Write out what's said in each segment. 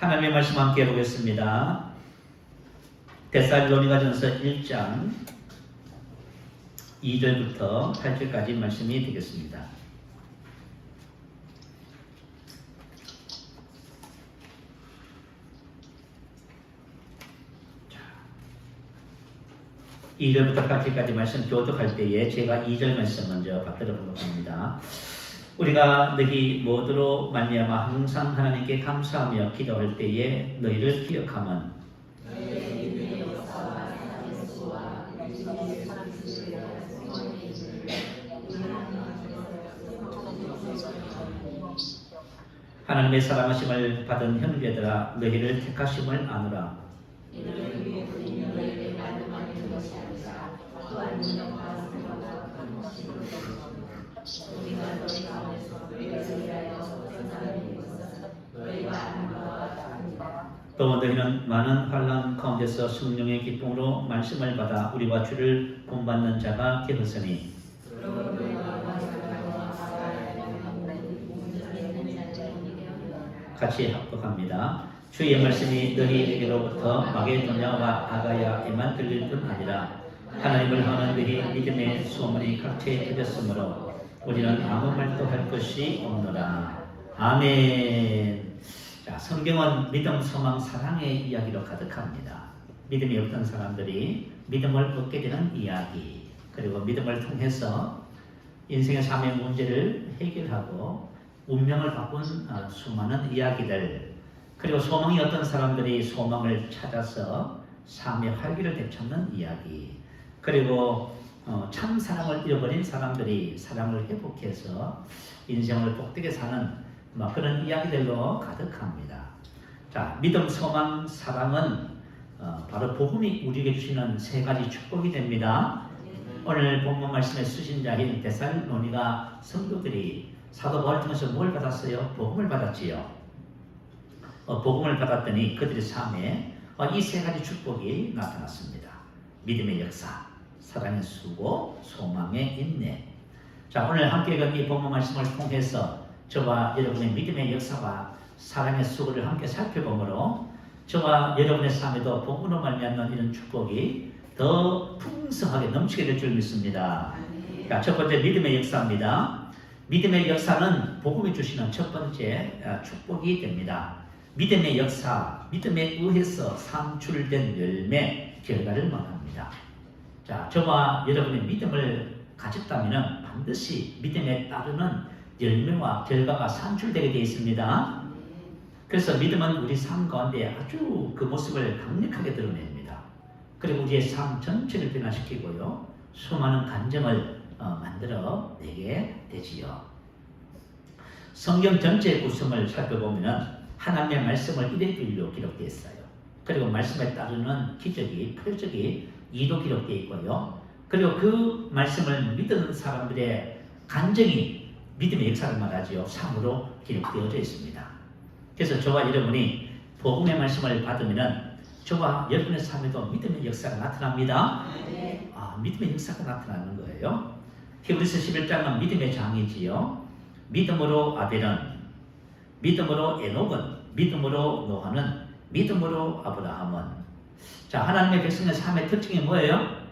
하나님의 말씀 함께 보겠습니다. 데살로니가전서 1장 2절부터 8절까지 말씀이 되겠습니다. 자, 2절부터 8절까지 말씀 교독할 때에 제가 2절 말씀 먼저 받들어 보도록 합니다. 우리가 너희 모두로 말미암아 항상 하나님께 감사하며 기도할 때에 너희를 기억하면 하나님의 사랑하심을 받은 형제들아 너희를 택하심을 아노라. 또 너희는 많은 환난 가운데서 성령의 기쁨으로 말씀을 받아 우리와 주를 본받는 자가 되었으니 같이 합독합니다. 주의 말씀이 너희에게로부터 마게도냐와 아가야에만 들릴 뿐 아니라 하나님을 향한 너희 믿음의 소문이 각처에 퍼졌으므로 우리는 아무 말도 할 것이 없노라. 아멘. 자, 성경은 믿음, 소망, 사랑의 이야기로 가득합니다. 믿음이 없던 사람들이 믿음을 얻게 되는 이야기, 그리고 믿음을 통해서 인생의 삶의 문제를 해결하고 운명을 바꾼 수많은 이야기들, 그리고 소망이 어떤 사람들이 소망을 찾아서 삶의 활기를 되찾는 이야기, 그리고 참 사랑을 잃어버린 사람들이 사랑을 회복해서 인생을 복되게 사는 그런 이야기들로 가득합니다. 자, 믿음, 소망, 사랑은 바로 복음이 우리에게 주시는 세 가지 축복이 됩니다. 오늘 본문 말씀에 쓰신 자인 데살로니가 성도들이 사도 바울을 통해서 뭘 받았어요? 복음을 받았지요. 복음을 받았더니 그들의 삶에 이 세 가지 축복이 나타났습니다. 믿음의 역사, 사랑의 수고, 소망의 인내. 자, 오늘 함께 읽은 이 본문 말씀을 통해서 저와 여러분의 믿음의 역사와 사랑의 수고를 함께 살펴보므로 저와 여러분의 삶에도 복음으로 말미암는 이런 축복이 더 풍성하게 넘치게 될 줄 믿습니다. 자, 첫 번째 믿음의 역사입니다. 믿음의 역사는 복음이 주시는 첫 번째 축복이 됩니다. 믿음의 역사, 믿음에 의해서 산출된 열매, 결과를 말합니다. 자, 저와 여러분의 믿음을 가졌다면 반드시 믿음에 따르는 열매와 결과가 산출되게 되어 있습니다. 그래서 믿음은 우리 삶 가운데 아주 그 모습을 강력하게 드러냅니다. 그리고 우리의 삶 전체를 변화시키고요, 수많은 감정을 만들어 내게 되지요. 성경 전체의 구성을 살펴보면 하나님의 말씀을 1회 분류로 기록되어 있어요. 그리고 말씀에 따르는 기적이, 표적이 2로 기록되어 있고요. 그리고 그 말씀을 믿는 사람들의 간증이 믿음의 역사를 말하지요. 3으로 기록되어져 있습니다. 그래서 저와 여러분이 복음의 말씀을 받으면 저와 여러분의 삶에도 믿음의 역사가 나타납니다. 믿음의 역사가 나타나는 거예요. 히브리서 11장은 믿음의 장이지요. 믿음으로 아벨은, 믿음으로 에녹은, 믿음으로 노아는, 믿음으로 아브라함은. 자, 하나님의 백성의 삶의 특징이 뭐예요?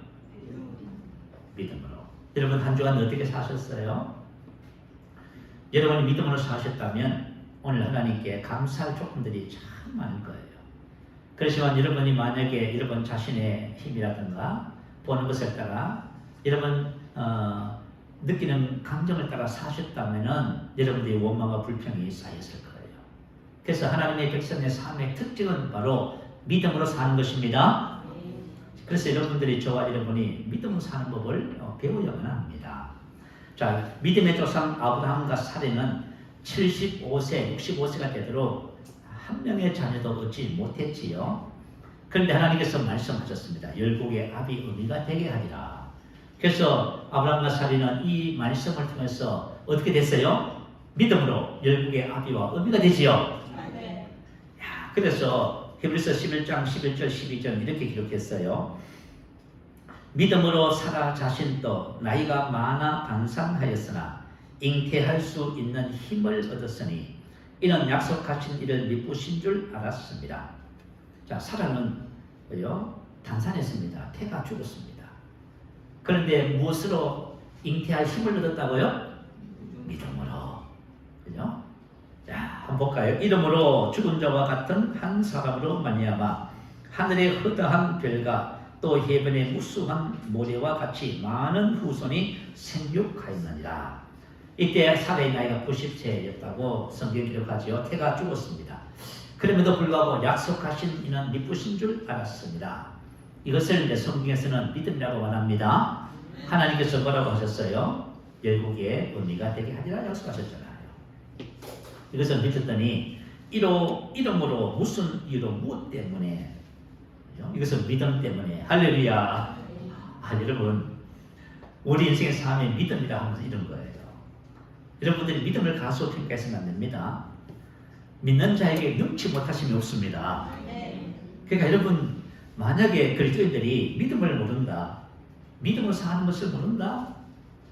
믿음으로. 여러분 한 주간 어떻게 사셨어요? 여러분이 믿음으로 사셨다면 오늘 하나님께 감사할 조건들이 참 많을 거예요. 그렇지만 여러분이 만약에 여러분 자신의 힘이라든가 보는 것에 따라 여러분 느끼는 감정을 따라 사셨다면 여러분들의 원망과 불평이 쌓였을 거예요. 그래서 하나님의 백성의 삶의 특징은 바로 믿음으로 사는 것입니다. 그래서 여러분들이 저와 여러분이 믿음으로 사는 법을 배우려고 합니다. 자, 믿음의 조상 아브라함과 사례는 75세, 65세가 되도록 한 명의 자녀도 얻지 못했지요. 그런데 하나님께서 말씀하셨습니다. 열국의 아비 어미가 되게 하리라. 그래서 아브라함과 사례는 이 말씀을 통해서 어떻게 됐어요? 믿음으로 열국의 아비와 어미가 되지요. 그래서 히브리서 11장 11절 12절 이렇게 기록했어요. 믿음으로 사라 자신도 나이가 많아 반상하였으나 잉태할 수 있는 힘을 얻었으니 이는 약속하신 이를 미쁘신 줄 알았습니다. 자, 사라는 뭐요? 단산했습니다. 태가 죽었습니다. 그런데 무엇으로 잉태할 힘을 얻었다고요? 믿음으로. 그죠? 자, 한번 볼까요? 이름으로 죽은 자와 같은 한 사람으로 말미암아 하늘의 허다한 별과 또 해변의 무수한 모래와 같이 많은 후손이 생육하였느니라. 이때 사라의 나이가 90세였다고 성경 기록하지요. 태가 죽었습니다. 그럼에도 불구하고 약속하신 이는 미쁘신 줄 알았습니다. 이것을 이제 성경에서는 믿음이라고 말합니다. 하나님께서 뭐라고 하셨어요? 열국의 의미가 되게 하리라 약속하셨잖아요. 이것을 믿었더니 이름으로 무슨 이유로 무엇 때문에 이것은 믿음 때문에 할렐루야. 여러분 우리 인생의 삶의 믿음이라 하면서 이런 거예요. 여러분들이 믿음을 가수로 평가해서는 안 됩니다. 믿는 자에게 능치 못하심이 없습니다. 그러니까 여러분 만약에 그리스도인들이 믿음을 모른다, 믿음으로 사는 것을 모른다,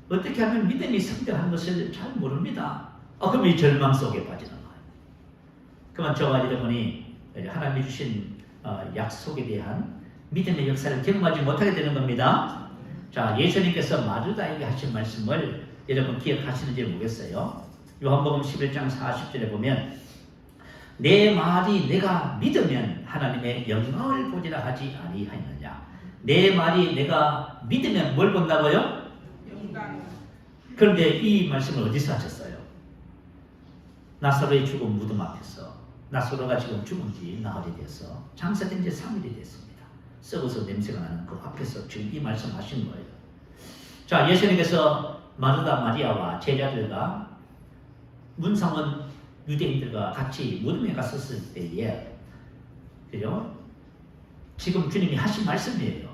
어떻게 하면 믿음이 성장하는 것을 잘 모릅니다. 그럼 이 절망 속에 빠지는 거예요. 그러면 저와 여러분이 하나님이 주신 약속에 대한 믿음의 역사를 경험하지 못하게 되는 겁니다. 자, 예수님께서 마르다에게 하신 말씀을 여러분 기억하시는지 모르겠어요. 요한복음 11장 40절에 보면 내 말이 내가 믿으면 하나님의 영광을 보리라 하지 아니하였느냐. 내 말이 내가 믿으면 뭘 본다고요? 영광. 그런데 이 말씀을 어디서 하셨어요? 나사로의 죽은 무덤 앞에서. 나사로가 지금 죽은 지 나흘이 돼서 장사된 지 3일이 됐습니다. 썩어서 냄새가 나는 그 앞에서 지금 이 말씀 하신 거예요. 자, 예수님께서 마르다 마리아와 제자들과 문상원 유대인들과 같이 무덤에 갔었을 때에, 그죠? 지금 주님이 하신 말씀이에요.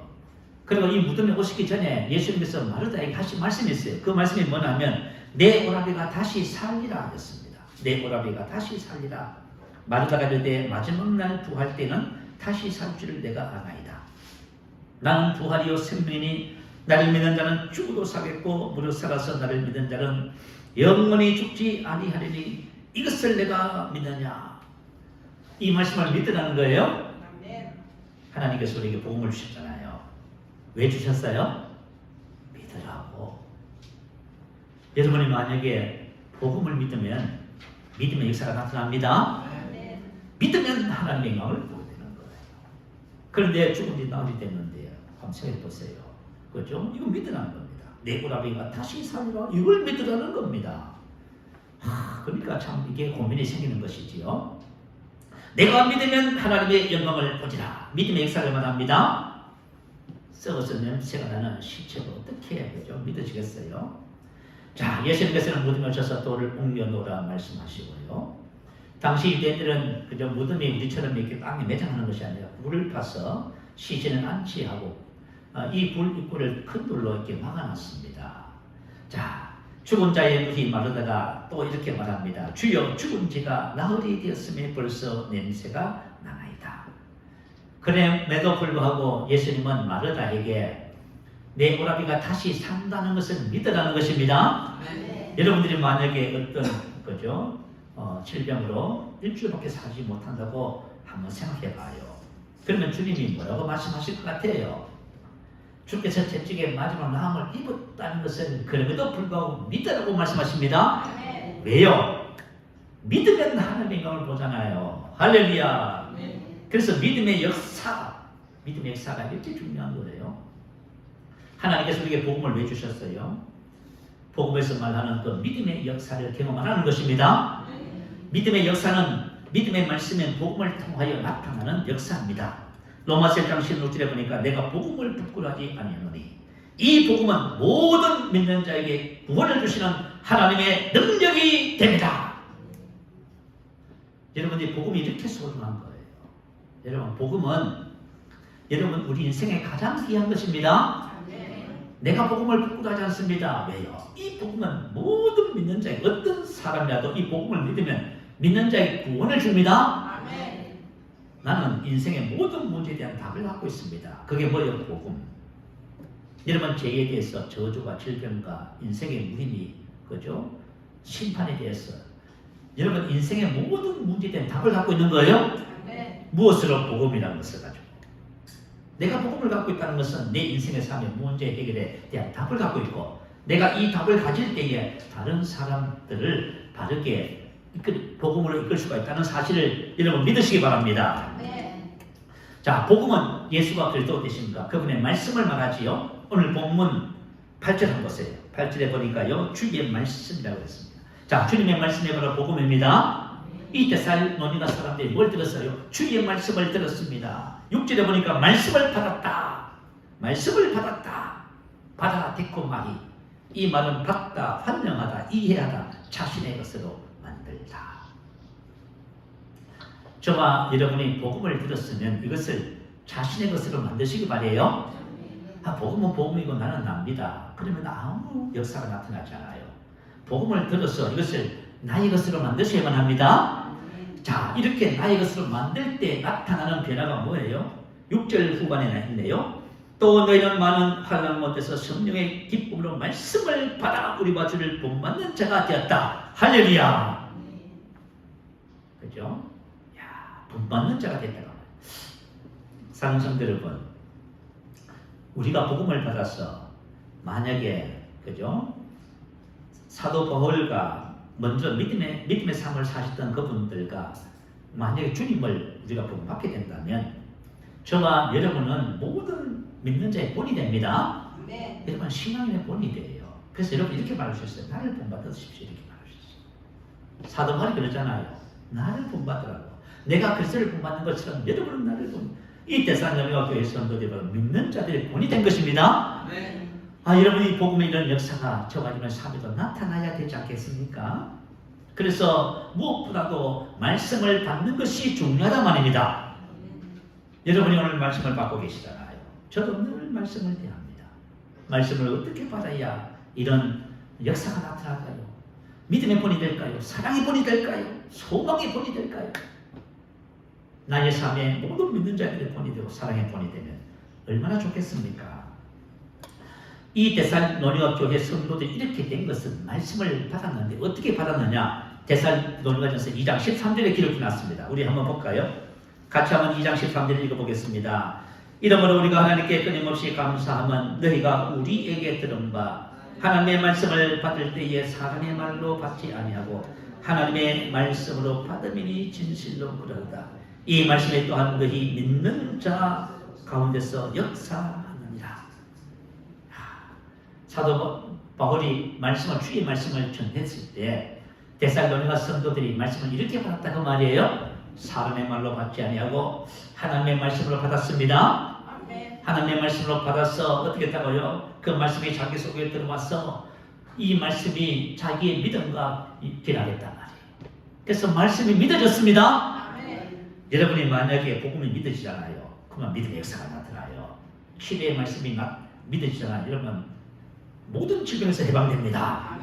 그리고 이 무덤에 오시기 전에 예수님께서 마르다에게 하신 말씀이 있어요. 그 말씀이 뭐냐면 내 오라비가 다시 살리라 하셨습니다. 내 오라비가 다시 살리라. 마르다가 이르되 마지막 날 부활 때는 다시 살 줄을 내가 아나이다. 나는 부활이요 생명이니 나를 믿는 자는 죽어도 살겠고 무릇 살아서 나를 믿는 자는 영원히 죽지 아니하리니 이것을 내가 믿느냐. 이 말씀을 믿으라는 거예요. 하나님께서 우리에게 복음을 주셨잖아요. 왜 주셨어요? 믿으라고. 여러분이 만약에 복음을 믿으면 믿음의 역사가 나타납니다. 믿으면 하나님의 영광을 보게 되는 거예요. 그런데 죽은 지 나흘이 됐는데 한번 생각해 보세요. 그렇죠? 이거 믿으라는 겁니다. 내 오라비가 다시 살리라. 이걸 믿으라는 겁니다. 그러니까 참 이게 고민이 생기는 것이지요. 내가 믿으면 하나님의 영광을 보리라. 믿음의 역사를 말합니다. 썩어서 냄새가 나는 시체가 어떻게 그죠? 믿어지겠어요? 자, 예수님께서는 무덤에 오셔서 돌을 옮겨놓으라 말씀하시고요. 당시 유대인들은 그저 무덤이 우리처럼 이렇게 땅에 매장하는 것이 아니라 불을 파서 시신을 안치하고 이 불 입구를 큰 돌로 이렇게 막아놨습니다. 자, 죽은 자의 눈이 마르다가 또 이렇게 말합니다. 주여 죽은 지가 나흘이 되었음에 벌써 냄새가 나나이다. 그럼에도 불구하고 예수님은 마르다에게 내 오라비가 다시 산다는 것을 믿으라는 것입니다. 여러분들이 만약에 어떤 거죠? 질병으로 일주일밖에 살지 못한다고 한번 생각해 봐요. 그러면 주님이 뭐라고 말씀하실 것 같아요? 주께서 채찍에 마지막 나음을 입었다는 것은 그럼에도 불구하고 믿으라고 말씀하십니다. 왜요? 믿으면 하나님의 영광을 보잖아요. 할렐루야. 그래서 믿음의 역사가 이렇게 중요한 거예요. 하나님께서 우리에게 복음을 왜 주셨어요? 복음에서 말하는 그 믿음의 역사를 경험하는 것입니다. 믿음의 역사는 믿음의 말씀인 복음을 통하여 나타나는 역사입니다. 로마서 1장 16절에 보니까 내가 복음을 부끄러워하지 아니하노니 이 복음은 모든 믿는 자에게 구원을 주시는 하나님의 능력이 됩니다. 여러분이 복음이 이렇게 소중한 거예요. 여러분 복음은 여러분 우리 인생에 가장 귀한 것입니다. 내가 복음을 부끄러워하지 않습니다. 왜요? 이 복음은 모든 믿는 자에게 어떤 사람이라도 이 복음을 믿으면 믿는 자에게 구원을 줍니다. 나는 인생의 모든 문제에 대한 답을 갖고 있습니다. 그게 뭐예요? 복음. 여러분 죄에 대해서 저주와 질병과 인생의 무림이 그죠? 심판에 대해서 여러분 인생의 모든 문제에 대한 답을 갖고 있는 거예요. 무엇으로? 복음이라는 것을 가지고. 내가 복음을 갖고 있다는 것은 내 인생의 삶의 문제 해결에 대한 답을 갖고 있고, 내가 이 답을 가질 때에 다른 사람들을 바르게 복음으로 이끌 수가 있다는 사실을 여러분 믿으시기 바랍니다. 자, 복음은 예수가 그리스도 되십니다. 그분의 말씀을 말하지요. 오늘 본문 8절 한번 보세요. 8절에 보니까요, 주의 말씀이라고 했습니다. 자, 주님의 말씀이 바로 복음입니다. 이 데살로니가 사람들이 뭘 들었어요? 주의 말씀을 들었습니다. 6절에 보니까 말씀을 받았다. 말씀을 받았다. 받아 데코 마히. 이 말은 받다, 환영하다, 이해하다, 자신의 것으로 만들다. 저와 여러분이 복음을 들었으면 이것을 자신의 것으로 만드시기 바래요. 복음은 복음이고 나는 납니다. 그러면 아무 역사가 나타나지 않아요. 복음을 들어서 이것을 나의 것으로 만드셔야만 합니다. 자, 이렇게 나의 것으로 만들 때 나타나는 변화가 뭐예요? 6절 후반에 있네요. 또 너희는 많은 환난 못해서 성령의 기쁨으로 말씀을 받아 우리와 주를 본받는 자가 되었다. 할렐루야. 그죠? 야, 본받는 자가 됐다고. 사랑하는 성도 여러분, 우리가 복음을 받아서 만약에 그죠? 사도 바울과 먼저 믿음의 삶을 사셨던 그분들과 만약에 주님을 우리가 복음받게 된다면 저와 여러분은 모든 믿는 자의 본이 됩니다. 여러분 신앙인의 본이 돼요. 그래서 여러분 이렇게 말하셨어요. 나를 본받으십시오. 이렇게 말하셨어요. 사도 바울이 그러잖아요. 나를 본받으라고. 내가 그리스도를 본받는 것처럼 여러분은 나를 본받으라고. 이 데살로니가 교회 성도들이 믿는 자들의 본이 된 것입니다. 여러분이 복음의 이런 역사가 저와 여러분의 삶에도 나타나야 되지 않겠습니까? 그래서 무엇보다도 말씀을 받는 것이 중요하단 말입니다. 여러분이 오늘 말씀을 받고 계시잖아요. 저도 늘 말씀을 대합니다. 말씀을 어떻게 받아야 이런 역사가 나타날까요? 믿음의 본이 될까요? 사랑의 본이 될까요? 소망의 본이 될까요? 나의 삶에 모든 믿는 자들의 본이 되고 사랑의 본이 되면 얼마나 좋겠습니까? 이 데살로니가 교회 성도들이 이렇게 된 것은 말씀을 받았는데 어떻게 받았느냐? 데살로니가전서 2장 13절에 기록이 났습니다. 우리 한번 볼까요? 같이 한번 2장 13절을 읽어보겠습니다. 이러므로 우리가 하나님께 끊임없이 감사하면 너희가 우리에게 들은 바 하나님의 말씀을 받을 때에 사람의 말로 받지 아니하고 하나님의 말씀으로 받음이니 진실로 그러다. 이 말씀에 또한 너희 믿는 자 가운데서 역사하느니라. 사도 바울이 주의 말씀을 전했을 때 데살로니가 성도들이 말씀을 이렇게 받았다고 말이에요. 사람의 말로 받지 아니하고 하나님의 말씀으로 받았습니다. 하나님의 말씀으로 받아서 어떻게 했다고요? 그 말씀이 자기 속에 들어와서 이 말씀이 자기의 믿음과 변화했단 말이에요. 그래서 말씀이 믿어졌습니다. 여러분이 만약에 복음이 믿어지잖아요. 그러면 믿음의 역사가 나타나요. 기도의 말씀이 믿어지잖아요. 여러분 모든 질병에서 해방됩니다.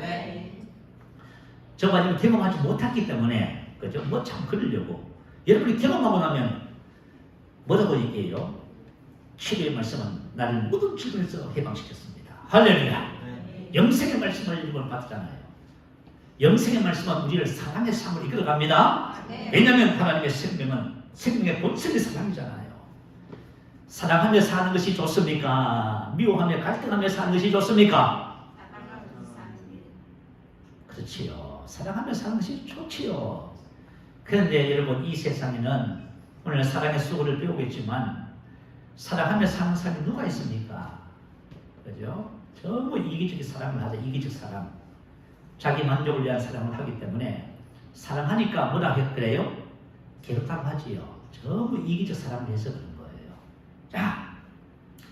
저가 지금 경험하지 못했기 때문에 그죠? 뭐 참 그러려고 여러분이 경험하고 나면 뭐라고 얘기해요? 기도의 말씀은 나를 모든 질병에서 해방시켰습니다. 할렐루야. 영생의 말씀을 여러분 받잖아요. 영생의 말씀은 우리를 사랑의 삶을 이끌어갑니다. 왜냐하면 하나님의 생명의 본성이 사랑이잖아요. 사랑하며 사는 것이 좋습니까? 미워하며 갈등하며 사는 것이 좋습니까? 그렇지요. 사랑하며 사는 것이 좋지요. 그런데 여러분 이 세상에는 오늘 사랑의 수고를 배우겠지만 사랑하며 사는 사람이 누가 있습니까? 그죠? 전부 이기적인 사랑을 하죠. 이기적 사랑. 자기 만족을 위한 사랑을 하기 때문에 사랑하니까 뭐라 그래요? 괴롭다고 하지요. 전부 이기적 사랑을 해서 그런 거예요. 자,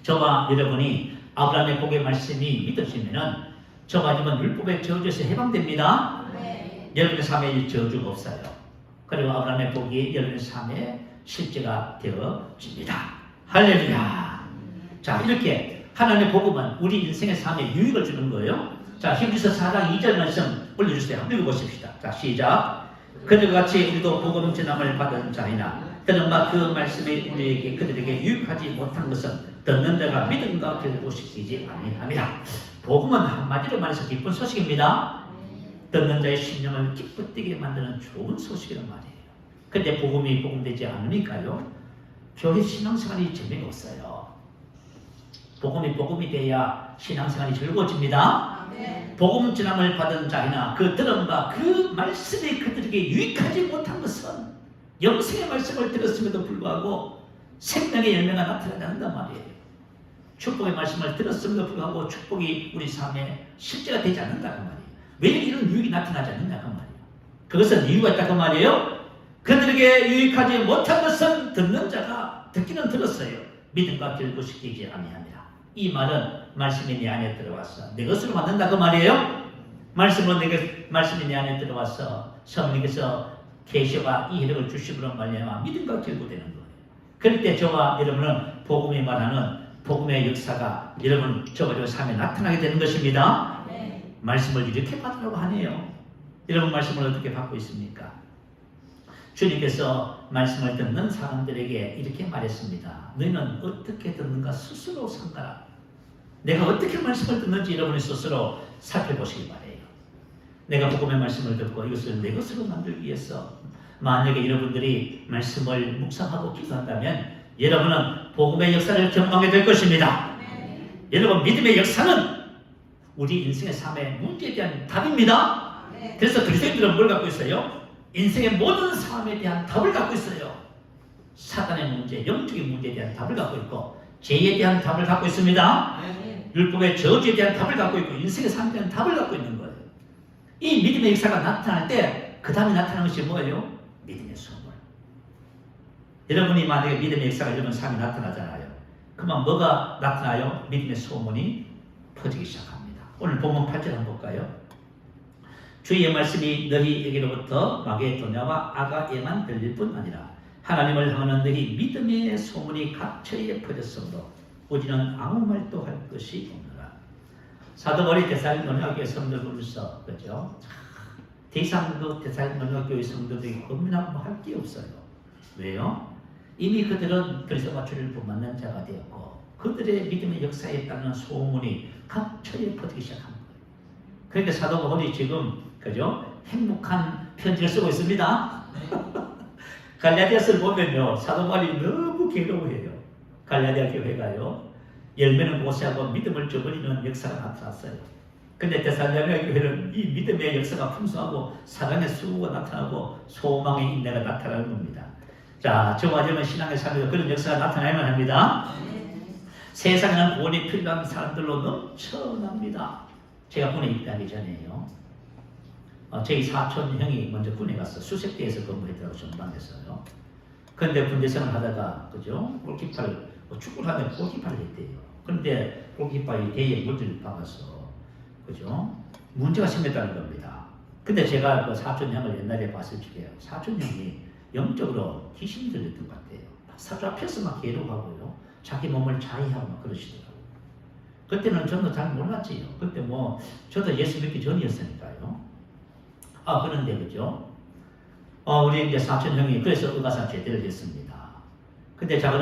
저와 여러분이 아브라함의 복의 말씀이 믿어지면은 저와 여러분 율법의 저주에서 해방됩니다. 여러분의 삶에 저주가 없어요. 그리고 아브라함의 복이 여러분의 삶에 실제가 되어집니다. 할렐루야. 자, 이렇게 하나님의 복음은 우리 인생의 삶에 유익을 주는 거예요. 자, 히브리서 4장 2절 말씀 올려주세요. 한번 읽어보십시다. 자, 시작. 그들과 같이 우리도 복음 전함을 받은 자이나 그러나 그 말씀이 우리에게 그들에게 유익하지 못한 것은 듣는 자가 믿음과 결국 시키지 아니함이라. 복음은 한마디로 말해서 기쁜 소식입니다. 듣는 자의 심령을 기쁘 뛰게 만드는 좋은 소식이란 말이에요. 근데 복음이 복음되지 않으니까요, 교회 신앙생활이 재미없어요. 복음이 복음이 돼야 신앙생활이 즐거워집니다. 복음 전함을 받은 자이나 그 들음과 그 말씀이 그들에게 유익하지 못한 것은 영생의 말씀을 들었음에도 불구하고 생명의 열매가 나타나지 않는단 말이에요. 축복의 말씀을 들었음에도 불구하고 축복이 우리 삶에 실제가 되지 않는다 그 말이에요. 왜 이런 유익이 나타나지 않는다 그 말이에요. 그것은 이유가 있다 그 말이에요. 그들에게 유익하지 못한 것은 듣는 자가 듣기는 들었어요. 믿음과 결부시키지 아니하니라. 이 말은 말씀이 내 안에 들어와서 내 것으로 만든다 그 말이에요. 말씀이 내 안에 들어와서 성령께서 계시와 이해력을 주시므로 말미암아 믿음과 결부되는 거예요. 그럴 때 저와 여러분은 복음이 말하는 복음의 역사가 여러분 저와 삶에 나타나게 되는 것입니다. 말씀을 이렇게 받으라고 하네요. 여러분 말씀을 어떻게 받고 있습니까? 주님께서 말씀을 듣는 사람들에게 이렇게 말했습니다. 너희는 어떻게 듣는가 스스로 삼가라. 내가 어떻게 말씀을 듣는지 여러분이 스스로 살펴보시기 바래요. 내가 복음의 말씀을 듣고 이것을 내 것으로 만들기 위해서 만약에 여러분들이 말씀을 묵상하고 기도한다면 여러분은 복음의 역사를 경험하게 될 것입니다. 여러분 믿음의 역사는 우리 인생의 삶의 문제에 대한 답입니다. 그래서 그리스도인들은 뭘 갖고 있어요? 인생의 모든 삶에 대한 답을 갖고 있어요. 사단의 문제, 영적인 문제에 대한 답을 갖고 있고 죄에 대한 답을 갖고 있습니다. 율법의 저주에 대한 답을 갖고 있고 인생의 삶에 대한 답을 갖고 있는 거예요. 이 믿음의 역사가 나타날 때 그 다음에 나타나는 것이 뭐예요? 믿음의 소물. 여러분이 만약에 믿음의 역사가 여러분 삶에 나타나잖아요. 그러면 뭐가 나타나요? 믿음의 소문이 퍼지기 시작합니다. 오늘 본문 8절 한번 볼까요? 주의 말씀이 너희에게로부터 마게도냐와 아가에만 들릴 뿐 아니라 하나님을 향하는 너희 믿음의 소문이 각처에 퍼졌으므로 우리는 아무 말도 할 것이 없노라. 사도 바울이 데살로니가 교회 성도들로서 그죠? 더 이상 그 데살로니가 교회 성도들이 고민하고 할 게 없어요. 왜요? 이미 그들은 그리스도와 주를 본받는 자가 되었고 그들의 믿음의 역사에 따른 소문이 각처에 퍼지기 시작한 거예요. 그러니까 사도 바울이 지금 그죠? 행복한 편지를 쓰고 있습니다. 갈라디아서를 보면요, 사도 바울이 너무 괴로워해요. 갈라디아 교회가요, 열매는 고세하고 믿음을 저버리는 역사가 나타났어요. 근데 데살로니가 교회는 이 믿음의 역사가 풍성하고 사랑의 수고가 나타나고 소망의 인내가 나타나는 겁니다. 자, 저와 여러분 신앙의 삶에서 그런 역사가 나타나야만 합니다. 세상에는 구원이 필요한 사람들로 넘쳐납니다. 제가 군에 입대하기 전에요, 저희 사촌 형이 먼저 군에 가서 수색대에서 근무했더라고, 전방에서요. 그런데 군대 생활을 하다가, 그죠? 골키퍼를, 축구를 하면 골키퍼를 했대요. 그런데 골키퍼의 대에 물질을 박아서, 그죠? 문제가 생겼다는 겁니다. 근데 제가 그 사촌 형을 옛날에 봤을 적에요. 사촌 형이 영적으로 귀신이 들렸던 것 같아요. 사주 앞에서 막 괴로워하고요. 자기 몸을 자의하고 막 그러시더라고요. 그때는 저는 잘 몰랐지요. 그때 뭐, 저도 예수 믿기 전이었으니까요. 그런데 그죠? 우리 이제 사촌 형이 그래서 의가사 제대를 했습니다. 근데 작은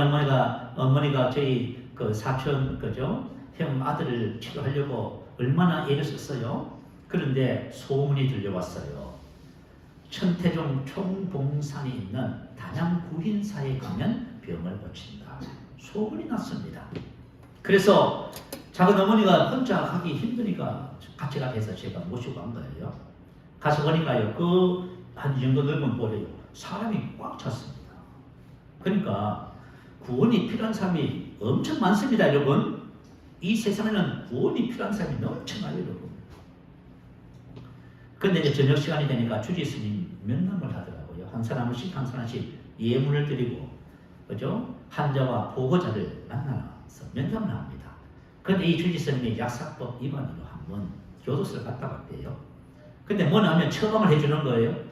어머니가 저희 그 사촌, 그죠? 형 아들을 치료하려고 얼마나 애를 썼어요? 그런데 소문이 들려왔어요. 천태종 총봉산이 있는 단양 구인사에 가면 병을 고친다. 소문이 났습니다. 그래서 작은 어머니가 혼자 하기 힘드니까 같이 가게 해서 제가 모시고 간 거예요. 가서 보니까요, 그 한 이 정도 넓은 볼에요, 사람이 꽉 찼습니다. 그러니까 구원이 필요한 사람이 엄청 많습니다, 여러분. 이 세상에는 구원이 필요한 사람이 넘쳐나요, 여러분. 근데 이제 저녁 시간이 되니까 주지스님 면담을 하더라고요. 한 사람씩 예물을 드리고, 그죠? 환자와 보호자를 만나서 면담을 합니다. 그런데 이 주지스님이 약사법 위반으로 한번 교도소를 갔다 왔대요. 근데 뭐냐 하면 처방을 해주는 거예요.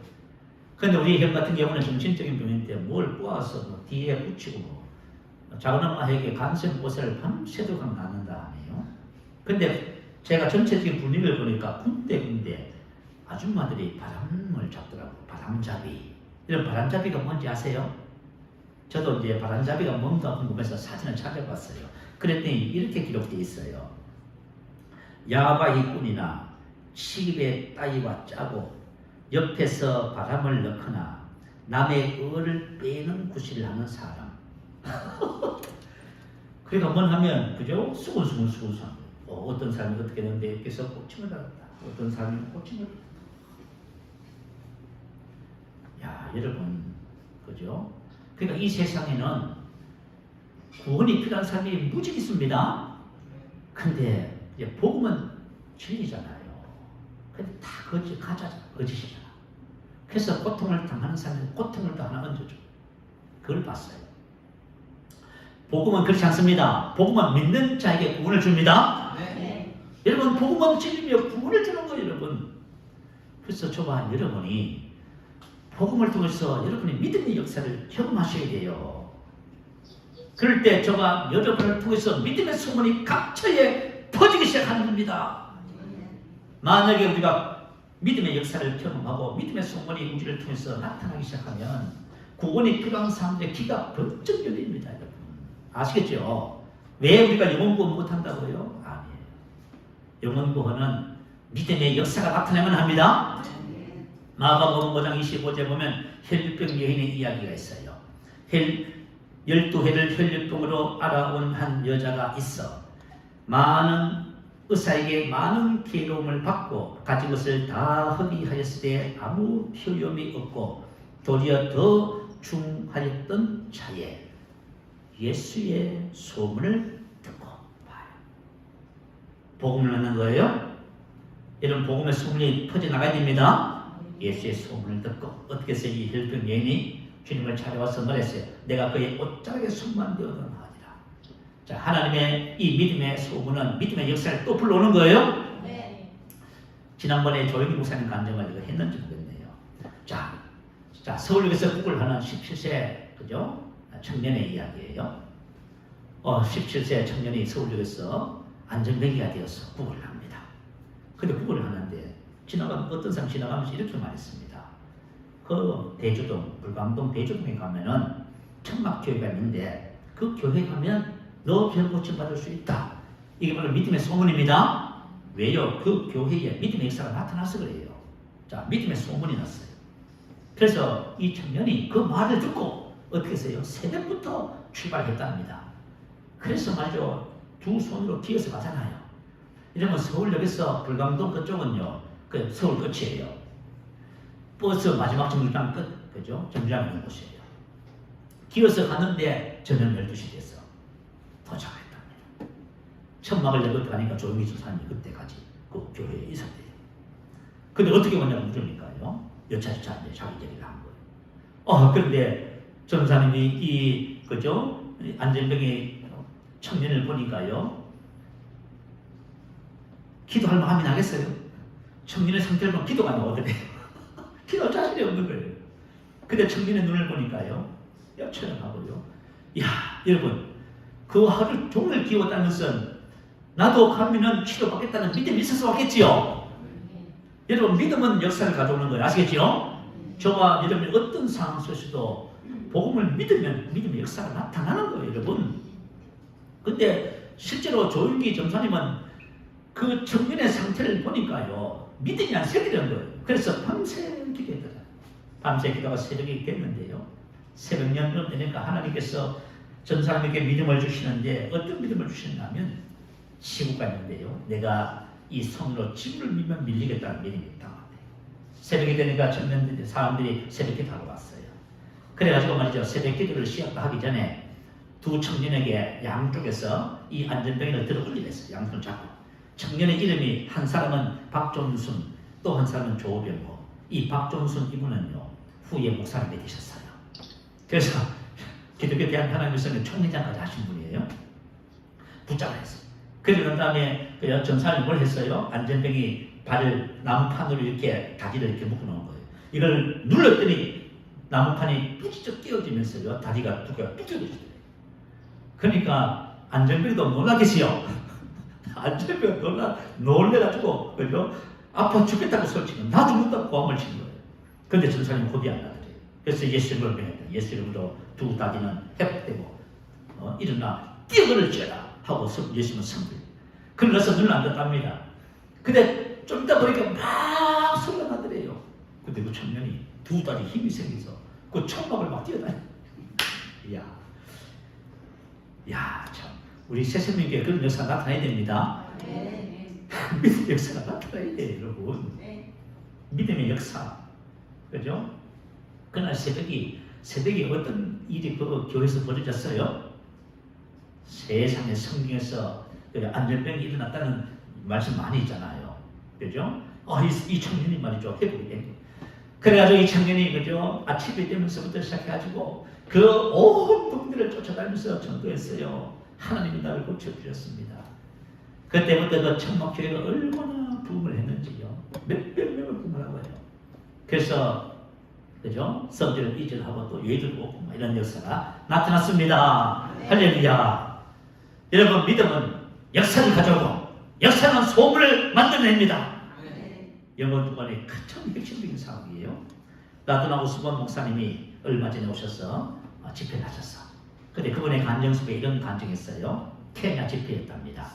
근데 우리 형 같은 경우는 정신적인 병인데 뭘 꼬아서 뭐 뒤에 붙이고 뭐 작은 엄마에게 간센보살을 밤새도록 낳는다 하네요. 근데 제가 전체적인 분위기를 보니까 군데 아줌마들이 바람을 잡더라고요. 바람잡이. 이런 바람잡이가 뭔지 아세요? 저도 이제 바람잡이가 뭔가 궁금해서 사진을 찾아봤어요. 그랬더니 이렇게 기록되어 있어요. 야바이꾼이나 시집에 따위와 짜고 옆에서 바람을 넣거나 남의 을을 빼는 구실을 하는 사람. 그러니까 뭔 하면 그죠? 수근수근 어떤 사람이 어떻게 되는데 옆에서 고침을 달았다. 어떤 사람이 고침을. 야 여러분 그죠? 그러니까 이 세상에는 구원이 필요한 사람이 무지 있습니다. 근데 이제 복음은 진리잖아요. 근데 다 거짓이잖아. 그래서 고통을 당하는 사람이 고통을 더 하나 얹어줘. 그걸 봤어요. 복음은 그렇지 않습니다. 복음은 믿는 자에게 구원을 줍니다. 네. 여러분 복음은 진리며 구원을 주는 거예요, 여러분. 그래서 저와 여러분이 복음을 통해서 여러분이 믿음의 역사를 경험하셔야 돼요. 그럴 때 저와 여러분을 통해서 믿음의 소문이 각처에 퍼지기 시작하는 겁니다. 만약에 우리가 믿음의 역사를 경험하고 믿음의 소문이 우리를 통해서 나타나기 시작하면 구원이 필요한 사람들의 귀가 번쩍 열립니다, 여러분. 아시겠죠? 왜 우리가 영혼구원 못한다고요? 아니에요. 영혼구원은 믿음의 역사가 나타나면 합니다. 마가복음 5장 25절에 보면 혈류병 여인의 이야기가 있어요. 12회를 혈류병으로 알아온 한 여자가 있어 많은 의사에게 많은 괴로움을 받고 가진 것을 다 허비하였을 때 아무 효용이 없고 도리어 더 중하였던 차에 예수의 소문을 듣고 봐요. 복음을 듣는 거예요. 이런 복음의 소문이 퍼져나가야 됩니다. 예수의 소문을 듣고 어떻게 해서 이 혈병 여인이 주님을 찾아와서 말했어요. 내가 그의 옷자락에 손만 대어도 나으리라. 자, 하나님의 이 믿음의 소문은 믿음의 역사를 또 불러오는 거예요. 네. 지난번에 조영기 목사님 간증을 이거 했는지 모르겠네요. 자, 서울역에서 국을 하는 17세 그죠? 청년의 이야기예요. 17세 청년이 서울역에서 안전뱅이가 되어서 국을 합니다. 근데 국을 하는데 어떤 사람 지나가면서 이렇게 말했습니다. 그 대주동, 불광동 대주동에 가면은 천막교회가 있는데 그 교회 가면 너 병 고침받을 수 있다. 이게 바로 믿음의 소문입니다. 왜요? 그 교회에 믿음의 역사가 나타나서 그래요. 자, 믿음의 소문이 났어요. 그래서 이 청년이 그 말을 듣고 어떻게 했어요? 새벽부터 출발했답니다. 그래서 말이죠. 두 손으로 기어서 가잖아요. 이러면 서울역에서 불광동 그쪽은요. 그 서울 끝이에요. 버스 마지막 정류장 끝, 그죠? 정류장 있는 곳이에요. 기어서 갔는데 저녁 12시 돼서 도착했답니다. 천막을 열고 가니까 조용히 조사님이 그때까지 그 교회에 있었대요. 근데 어떻게 왔냐고 물으니까요. 여차저차 이제 자기 얘기를 한 거예요. 그런데 전사님이 그죠? 안전병의 청년을 보니까요. 기도할 마음이 나겠어요? 청년의 상태를 보면 기도가 나오더래요. 기도할 자신이 없는 거예요. 근데 청년의 눈을 보니까요. 엽처럼하고요. 야, 여러분, 그 하루 종일 기웠다는 것은 나도 가면은 치료받겠다는 믿음이 있어서 왔겠지요. 여러분, 믿음은 역사를 가져오는 거예요. 아시겠지요? 저와 여러분이 어떤 상황 속에서도 복음을 믿으면 믿음의 역사가 나타나는 거예요, 여러분. 근데 실제로 조윤기 전사님은 그 청년의 상태를 보니까요. 믿음이 안 생기는 거예요. 그래서 밤새 기도했거든요. 밤새 기도가 새벽이 됐는데요. 새벽녘 되니까 하나님께서 전사님에게 믿음을 주시는데 어떤 믿음을 주시냐면 시구가 있는데요. 내가 이 손으로 지구를 밀면 밀리겠다는 믿음이 있다고 합니다. 새벽이 되니까 청년들 사람들이 새벽 기도하러 왔어요. 그래가지고 말이죠. 새벽 기도를 시작하기 전에 두 청년에게 양쪽에서 이 안전병을 들어 올리랬어요. 양손을 잡고. 청년의 이름이 한 사람은 박종순, 또 한 사람은 조병호. 이 박종순 이분은요 후에 목사님이 되셨어요. 그래서 기독교 대한하나님교회는 총회장까지 하신 분이에요. 붙잡아 했어요. 그러고 다음에 그 전사님이 뭘 했어요? 안전병이 발을 나무판으로 이렇게 다리를 이렇게 묶어놓은 거예요. 이걸 눌렀더니 나무판이 부지쩍 끼어지면서요 다리가 두 개가 삐뚤어졌어요. 그러니까 안전병도 놀라겠어요. 안전병 놀래가지고 그죠? 아파 죽겠다고 소리치고 나 죽는다고 고함을 치는 거예요. 그런데 전사님은 겁이 안 나더래요. 그래서 예수 이름으로 명했다. 예수 이름으로 두 다리는 회복되고 일어나 뛰어걸을지어다 하고 예수님은 선포해요. 그러나서 눈을 안 떴답니다. 근데 좀 이따 보니까 막 소리가 나더래요. 근데 그 청년이 두 다리 힘이 생겨서 그 천막을 막 뛰어다녀. 야, 참. 우리 새생명교회 그런 역사가 나타나야 됩니다. 믿음의 역사가 나타나야 돼요, 여러분. 믿음의 역사. 그죠? 그날 새벽에 어떤 일이 그 교회에서 벌어졌어요? 세상에 성경에서 안전병이 일어났다는 말씀 많이 있잖아요. 그죠? 이 청년이 말이죠. 회복이 된 거예요. 그래가지고 이 청년이 그죠? 아침이 되면서부터 시작해가지고 그 온 동네를 쫓아다니면서 전도했어요. 하나님이 나를 고쳐주셨습니다. 그때부터 그 천막교회가 얼마나 부흥을 했는지요. 몇백 명을 부흥하고 해요. 그래서 그죠? 성전을 이전하고 또 예의들 오고 이런 역사가 나타났습니다. 할렐루야. 여러분, 믿음은 역사를 가져오고 역사는 소문을 만들어냅니다. 영어 두관의 큰 핵심적인 사업이에요. 라도나 우스본 목사님이 얼마 전에 오셔서 집회를 하셨어. 근데 그분의 간증 속에 이런 간증했어요. 케냐 집회였답니다.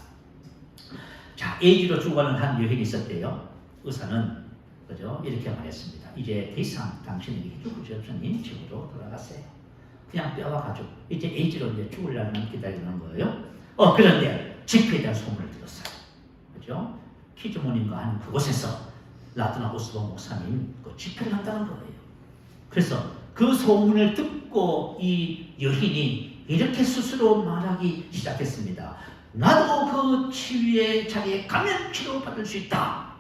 자, 에이즈로 죽어가는 한 여인이 있었대요. 의사는 그죠? 이렇게 말했습니다. 이제 더 이상 당신에게 해주고 없으니 집으로 돌아가세요. 그냥 뼈와 가죽. 이제 에이즈로 이제 죽을 날만 기다리는 거예요. 그런데 집회에 대한 소문을 들었어요. 그죠? 키즈모님과 하는 그곳에서 라도나 우스본 목사님 그 집회를 한다는 거예요. 그래서 그 소문을 듣고 이 여인이 이렇게 스스로 말하기 시작했습니다. 나도 그 치유의 자리에 가면 치료받을 수 있다.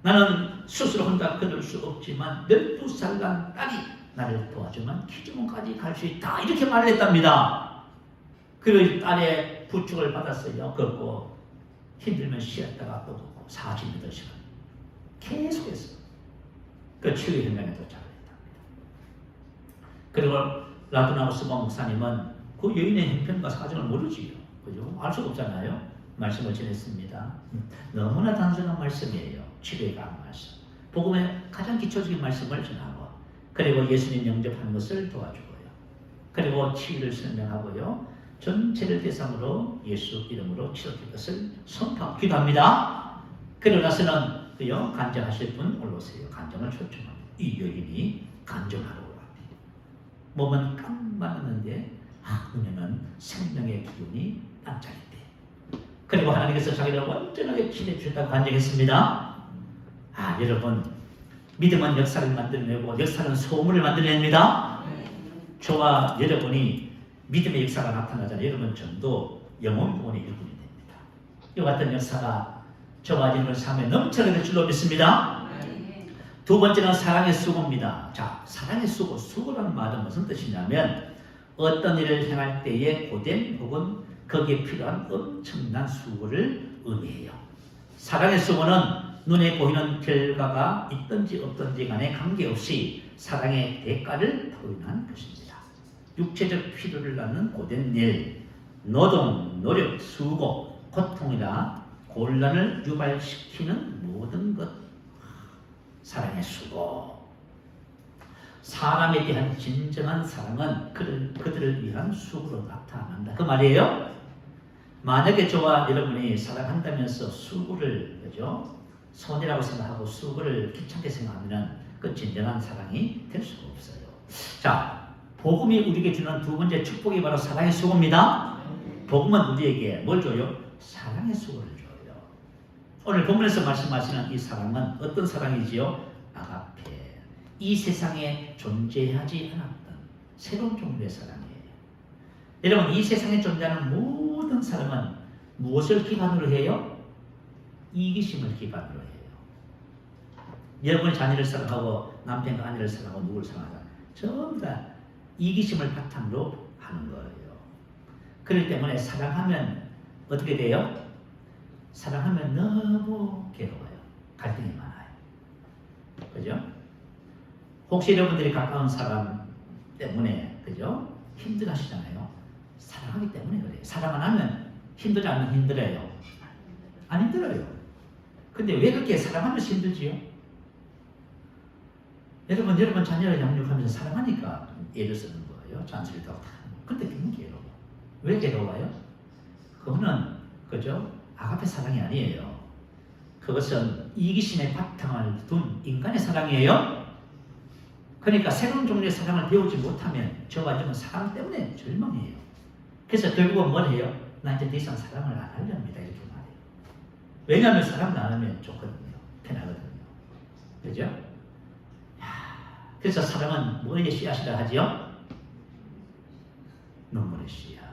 나는 스스로 혼자 끊을 수 없지만 12살 난 딸이 나를 도와주면 키즈몬까지 갈 수 있다. 이렇게 말을 했답니다. 그리고 딸의 부축을 받았어요. 걷고 힘들면 쉬었다가 또 걷고 48시간 계속했어요. 그 치유 현장에 도착을 했답니다. 그리고 라도나 우스본 목사님은 그 여인의 형편과 사정을 모르지요. 그죠? 알 수가 없잖아요. 말씀을 전했습니다. 너무나 단순한 말씀이에요. 치료에 관한 말씀. 복음의 가장 기초적인 말씀을 전하고, 그리고 예수님 영접하는 것을 도와주고요. 그리고 치유를 설명하고요. 전체를 대상으로 예수 이름으로 치료될 것을 선포하고 기도합니다. 그러고 나서는 그요 간증하실 분 올라오세요. 간증을 초청합니다. 이 여인이 간증하러 오랍니다. 몸은 깜빡했는데 눈에는 생명의 기운이 반짝인대. 그리고 하나님께서 자기를 완전하게 치료해주셨다고 간증했습니다. 여러분, 믿음은 역사를 만들어내고 역사는 소문을 만들어냅니다. 저와 여러분이 믿음의 역사가 나타나잖아요. 여러분 전도 영혼 부분의 일꾼이 됩니다. 이 같은 역사가 저와 여러분 삶에 넘쳐나게 될 줄로 믿습니다. 두 번째는 사랑의 수고입니다. 자, 사랑의 수고. 수고라는 말은 무슨 뜻이냐면 어떤 일을 행할 때에 고된 혹은 거기에 필요한 엄청난 수고를 의미해요. 사랑의 수고는 눈에 보이는 결과가 있든지 없든지 간에 관계없이 사랑의 대가를 표현한 것입니다. 육체적 필요를 낳는 고된 일, 노동, 노력, 수고, 고통이라 곤란을 유발시키는 모든 것, 사랑의 수고. 사람에 대한 진정한 사랑은 그들을 위한 수고로 나타난다. 그 말이에요. 만약에 저와 여러분이 사랑한다면서 수고를 그죠? 손이라고 생각하고 수고를 귀찮게 생각하면 그 진정한 사랑이 될 수가 없어요. 자, 복음이 우리에게 주는 두 번째 축복이 바로 사랑의 수고입니다. 복음은 우리에게 뭘 줘요? 사랑의 수고를 줘요. 오늘 본문에서 말씀하시는 이 사랑은 어떤 사랑이지요? 아가페. 이 세상에 존재하지 않았던 새로운 종류의 사랑이에요. 여러분, 이 세상에 존재하는 모든 사랑은 무엇을 기반으로 해요? 이기심을 기반으로 해요. 여러분이 자녀를 사랑하고 남편과 아내를 사랑하고 누구를 사랑하다. 전부 다 이기심을 바탕으로 하는 거예요. 그렇기 때문에 사랑하면 어떻게 돼요? 사랑하면 너무 괴로워요. 갈등이 많아요. 그죠? 혹시 여러분들이 가까운 사람 때문에 그죠? 힘들어하시잖아요. 사랑하기 때문에 그래요. 사랑 안 하면 힘들지 않으면 힘들어요. 안 힘들어요. 근데 왜 그렇게 사랑하면서 힘들지요? 여러분 자녀를 양육하면서 사랑하니까 애를 쓰는 거예요. 잔소리도 하고. 근데 굉장히 괴로워. 왜 괴로워요? 그거는 그죠? 아가페 사랑이 아니에요. 그것은 이기심의 바탕을 둔 인간의 사랑이에요. 그러니까 새로운 종류의 사랑을 배우지 못하면 저와 여러분 사랑 때문에 절망해요. 그래서 결국은 뭘 해요? 나 이제 더 이상 사랑을 안 하렵니다. 이렇게 말해요. 왜냐하면 사랑을 안 하면 좋거든요. 편하거든요. 그죠? 그래서 사랑은 뭐의 씨앗이라 하지요? 눈물의 씨앗.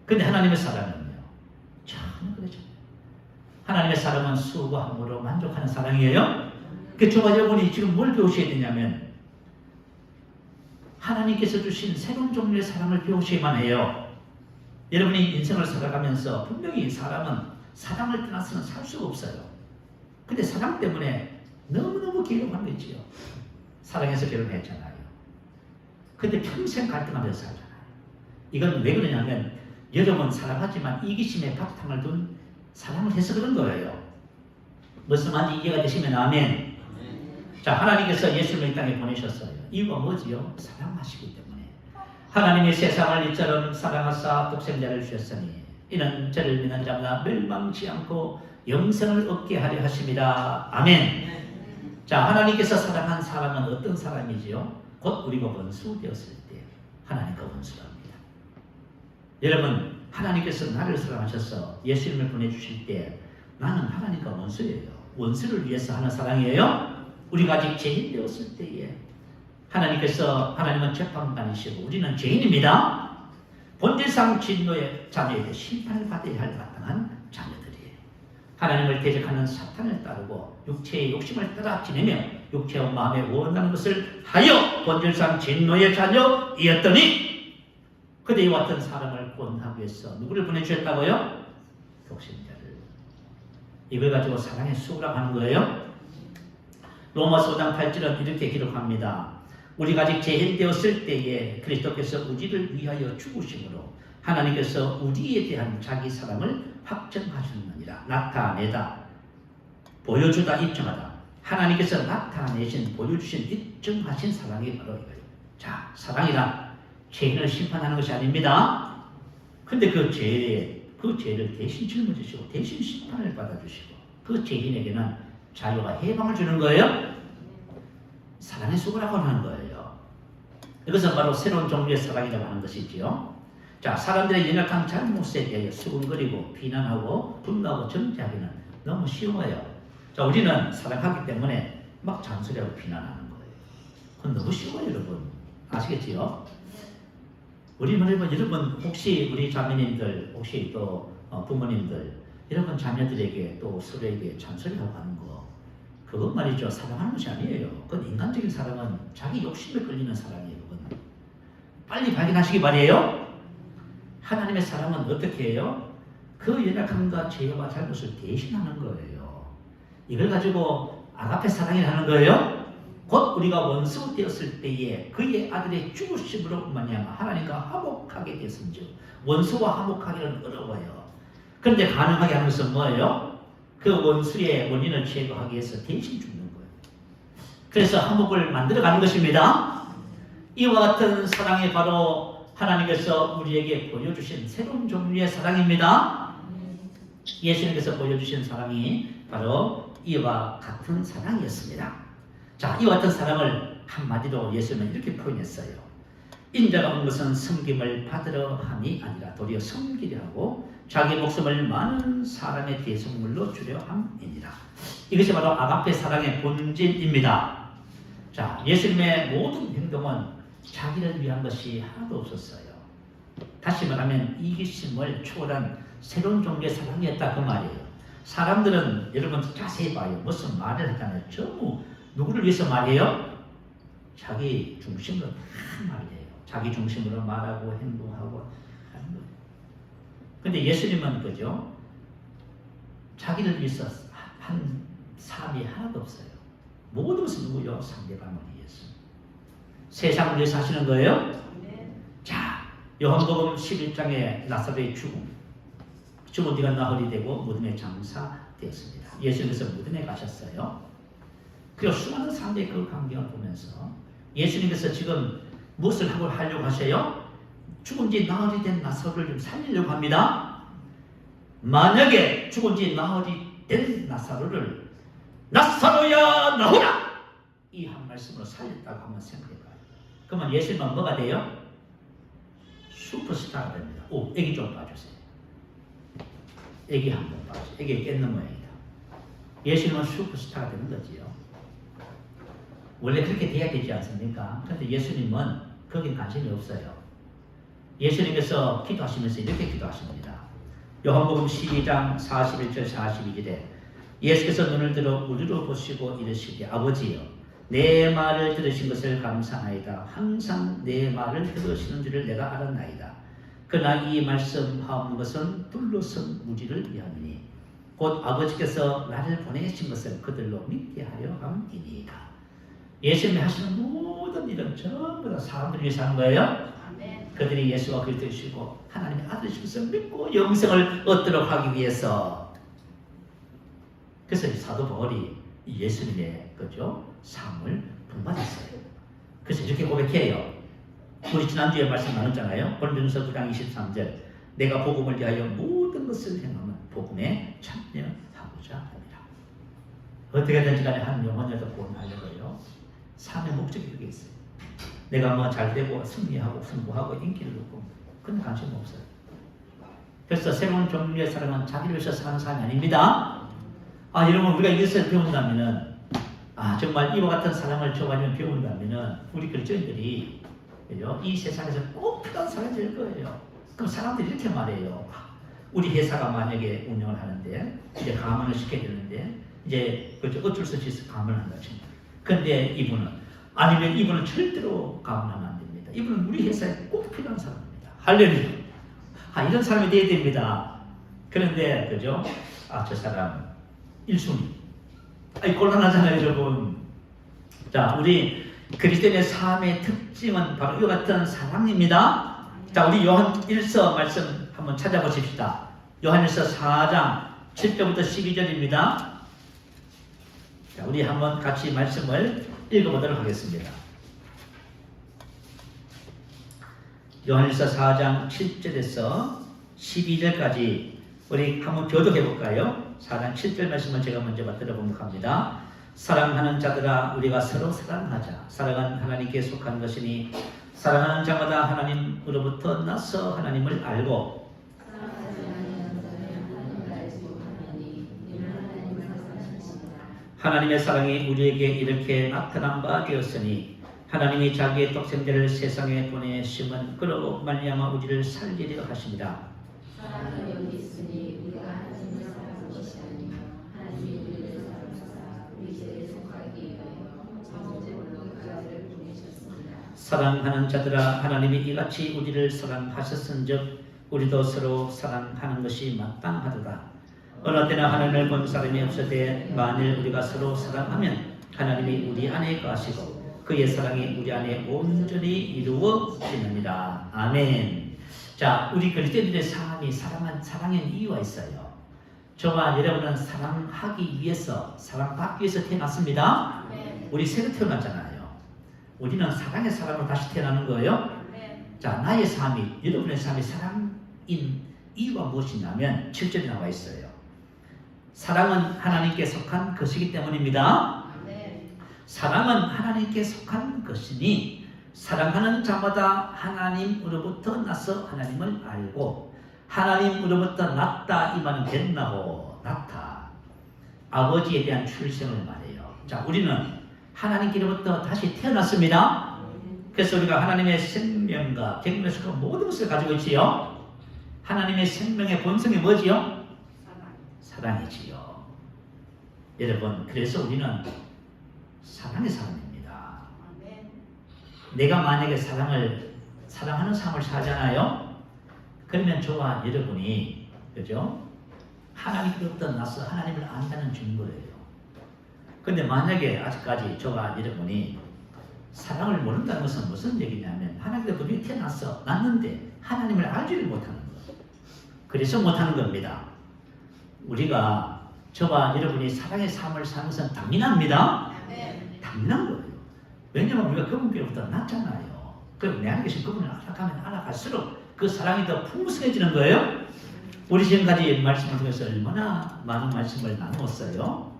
근데 하나님의 사랑은요? 전혀 그렇죠. 하나님의 사랑은 수고함으로 만족하는 사랑이에요. 그 저와 여러분이 지금 뭘 배우셔야 되냐면 하나님께서 주신 새로운 종류의 사랑을 배우셔야만 해요. 여러분이 인생을 살아가면서 분명히 사람은 사랑을 떠나서는 살 수가 없어요. 근데 사랑 때문에 너무너무 괴로워하는 거 있지요. 사랑해서 결혼했잖아요. 근데 평생 갈등하면서 살잖아요. 이건 왜 그러냐면 여러분 사랑하지만 이기심의 바탕을 둔 사랑을 해서 그런 거예요. 무슨 말인지 이해가 되시면 아멘. 자, 하나님께서 예수님을 이 땅에 보내셨어요. 이유가 뭐지요? 사랑하시기 때문에. 하나님이 세상을 이처럼 사랑하사 독생자를 주셨으니 이는 저를 믿는 자마다 멸망치 않고 영생을 얻게 하려 하심이라. 아멘. 자, 하나님께서 사랑한 사람은 어떤 사람이지요? 곧 우리가 원수 되었을 때 하나님과 원수랍니다. 여러분, 하나님께서 나를 사랑하셔서 예수님을 보내주실 때 나는 하나님과 원수예요. 원수를 위해서 하는 사랑이에요. 우리가 아직 죄인 되었을 때에 하나님은 재판관이시고 우리는 죄인입니다. 본질상 진노의 자녀에게 심판을 받아야 할 마땅한 자녀들이에요. 하나님을 대적하는 사탄을 따르고 육체의 욕심을 따라 지내며 육체와 마음에 원하는 것을 하여 본질상 진노의 자녀이었더니 그때 이와 같은 사람을 구원하기 위해서 누구를 보내주셨다고요? 독생자를. 이걸 가지고 사랑의 수고라고 하는 거예요. 로마서 5장 8절은 이렇게 기록합니다. 우리가 아직 죄인 되었을 때에 그리스도께서 우리를 위하여 죽으심으로 하나님께서 우리에 대한 자기 사랑을 확정하셨느니라. 나타내다, 보여주다, 입증하다. 하나님께서 나타내신, 보여주신, 입증하신 사랑이 바로 이거예요. 자, 사랑이란 죄인을 심판하는 것이 아닙니다. 근데 그 죄를 대신 짊어지시고 대신 심판을 받아주시고 그 죄인에게는 자유와 해방을 주는 거예요. 사랑의 수고라고 하는 거예요. 이것은 바로 새로운 종류의 사랑이라고 하는 것이지요. 자, 사람들의 연약한 잘못에 대해 수군거리고 비난하고 분노하고 정죄하기는 너무 쉬워요. 자, 우리는 사랑하기 때문에 막 잔소리하고 비난하는 거예요. 그건 너무 쉬워요, 여러분. 아시겠지요? 여러분 혹시 우리 자매님들, 혹시 또 부모님들, 여러분 자녀들에게 또 서로에게 잔소리하고 하는 거, 그것 말이죠. 사랑하는 것이 아니에요. 그건 인간적인 사랑은 자기 욕심에 끌리는 사랑이에요. 그건 빨리 발견하시기 바래요. 하나님의 사랑은 어떻게 해요? 그 연약함과 죄와 잘못을 대신하는 거예요. 이걸 가지고 아가페 사랑이라는 거예요. 곧 우리가 원수 되었을 때에 그의 아들의 죽으심으로 말미암아 하나님과 화목하게 됐은즉. 원수와 화목하기는 어려워요. 그런데 가능하게 하는 것은 뭐예요? 그 원수의 원인을 제거하기 위해서 대신 죽는 거예요. 그래서 화목을 만들어가는 것입니다. 이와 같은 사랑이 바로 하나님께서 우리에게 보여주신 새로운 종류의 사랑입니다. 예수님께서 보여주신 사랑이 바로 이와 같은 사랑이었습니다. 자, 이와 같은 사랑을 한마디로 예수님은 이렇게 표현했어요. 인자가 온 것은 섬김을 받으러 함이 아니라 도리어 섬기려 하고 자기 목숨을 많은 사람의 대속물로 주려 함이니라. 이것이 바로 아가페 사랑의 본질입니다. 자, 예수님의 모든 행동은 자기를 위한 것이 하나도 없었어요. 다시 말하면 이기심을 초월한 새로운 종류의 사랑이었다 그 말이에요. 사람들은 여러분 자세히 봐요. 무슨 말을 하잖아요. 전부 누구를 위해서 말해요? 자기 중심으로 다 말해요. 자기 중심으로 말하고 행동하고 하는 거예요. 근데 예수님은 그죠? 자기를 위해서 한 삶이 하나도 없어요. 모든 것은 누구요? 상대방을 위해서. 세상을 위해서 하시는 거예요? 자, 요한복음 11장에 나사로의 죽은 뒤가 나흘이 되고 무덤에 장사되었습니다. 예수님께서 무덤에 가셨어요. 그리고 수많은 사람들이 그 광경을 보면서 예수님께서 지금 무엇을 하려고 하세요? 죽은 지 나흘이 된 나사로를 좀 살리려고 합니다. 만약에 죽은 지 나흘이 된 나사로를 나사로야 나오라! 이 한 말씀으로 살렸다고 한번 생각해봐요. 그러면 예수님은 뭐가 돼요? 슈퍼스타가 됩니다. 오, 애기 좀 봐주세요. 애기 한번 봐주세요. 애기 깼는 모양이다. 예수님은 슈퍼스타가 되는 거지요. 원래 그렇게 돼야 되지 않습니까? 그런데 예수님은 거긴 관심이 없어요. 예수님께서 기도하시면서 이렇게 기도하십니다. 요한복음 12장 41절 42절에 예수께서 눈을 들어 우리로 보시고 이르시되 아버지여 내 말을 들으신 것을 감사하이다. 항상 내 말을 들으시는 줄을 내가 알았나이다. 그러나 이 말씀하옵는 것은 둘러선 무리를 위함이니 곧 아버지께서 나를 보내신 것을 그들로 믿게 하려 함이니이다. 예수님이 하시는 모든 일은 전부 다 사람들을 위해서 하는 거예요. 그들이 예수가 그리스도이시고 하나님의 아들이신 것을 믿고 영생을 얻도록 하기 위해서. 그래서 사도 바울이 예수님의 삶을 본받았어요. 그래서 이렇게 고백해요. 우리 지난주에 말씀 나눴잖아요. 고린도전서 9장 23절 내가 복음을 위하여 모든 것을 행하면 복음에 참여하고자 합니다. 어떻게든지 간에 한 영혼이라도 구원하려고요. 삶의 목적이 그게 있어요. 내가 뭐 잘되고 승리하고 승부하고 인기를 얻고 그런 관심 없어요. 그래서 새로운 종류의 사람은 자기를 위해서 사는 사람이 아닙니다. 여러분 우리가 이것을 배운다면은 정말 이와 같은 사랑을 줘가지고 배운다면은 우리 그리스도인들이 이 세상에서 꼭 필요한 사람이 될 거예요. 그럼 사람들이 이렇게 말해요. 우리 회사가 만약에 운영을 하는데 이제 감원을 시켜야 되는데 이제 어쩔 수 없이 감원을 한다 칩니다. 그런데 이분은 절대로 감원하면 안 됩니다. 이분은 우리 회사에 꼭 필요한 사람입니다. 할렐루야. 이런 사람이 돼야 됩니다. 그런데 저 사람 1순위. 곤란하잖아요, 여러분. 자, 우리 그리스도인의 삶의 특징은 바로 이와 같은 사랑입니다. 자, 우리 요한 1서 말씀 한번 찾아보십시다. 요한 1서 4장 7절부터 12절입니다. 자, 우리 한번 같이 말씀을 읽어보도록 하겠습니다. 요한 1서 4장 7절에서 12절까지 우리 한번 교독해 볼까요? 4장 7절 말씀을 제가 먼저 들어보도록 합니다. 사랑하는 자들아 우리가 서로 사랑하자. 사랑은 하나님께 속한 것이니 사랑하는 자마다 하나님으로부터 나서 하나님을 알고 하나님의 사랑이 우리에게 이렇게 나타난 바 되었으니 하나님이 자기의 독생자를 세상에 보내심은 그로 말미암아 우리를 살리려 하십니다. 사랑은 여기 있으니 우리가 하나님을 사랑하는 것이 아니며 하나님이 우리를 사랑하사 우리 죄에 속하기 위하여 창조물로 그 아들을 보내셨습니다. 사랑하는 자들아 하나님이 이같이 우리를 사랑하셨은즉 우리도 서로 사랑하는 것이 마땅하도다. 어느 때나 하나님을 본 사람이 없으되 만일 우리가 서로 사랑하면 하나님이 우리 안에 거하시고 그의 사랑이 우리 안에 온전히 이루어지느니라. 아멘. 자, 우리 그리스도인들의 삶이 사랑의 이유가 있어요. 저와 여러분은 사랑하기 위해서, 사랑받기 위해서 태어났습니다. 우리 새로 태어났잖아요. 우리는 사랑의 사람으로 다시 태어나는 거예요. 자, 나의 삶이, 여러분의 삶이 사랑인 이유가 무엇이냐면 7절에 나와 있어요. 사랑은 하나님께 속한 것이기 때문입니다. 사랑은 하나님께 속한 것이니 사랑하는 자마다 하나님으로부터 나서 하나님을 알고 하나님으로부터 났다. 이 말은 됐나고 났다. 아버지에 대한 출생을 말해요. 자, 우리는 하나님께로부터 다시 태어났습니다. 그래서 우리가 하나님의 생명과 갱년과 모든 것을 가지고 있지요. 하나님의 생명의 본성이 뭐지요? 사랑이지요. 여러분, 그래서 우리는 사랑의 사람입니다. 내가 만약에 사랑하는 삶을 살잖아요. 그러면 저와 여러분이 하나님으로부터 나서 하나님을 안다는 증거예요. 그런데 만약에 아직까지 저와 여러분이 사랑을 모른다는 것은 무슨 얘기냐면 하나님으로부터 태어났어. 났는데 하나님을 알지를 못하는 것. 그래서 못하는 겁니다. 우리가 저와 여러분이 사랑의 삶을 사는 것은 당연합니다. 당연한 거예요. 왜냐하면 우리가 그분께로부터 났잖아요. 그럼 내 안에 계신 그분을 알아가면 알아갈수록 그 사랑이 더 풍성해지는 거예요. 우리 지금까지 말씀을 통해서 얼마나 많은 말씀을 나누었어요.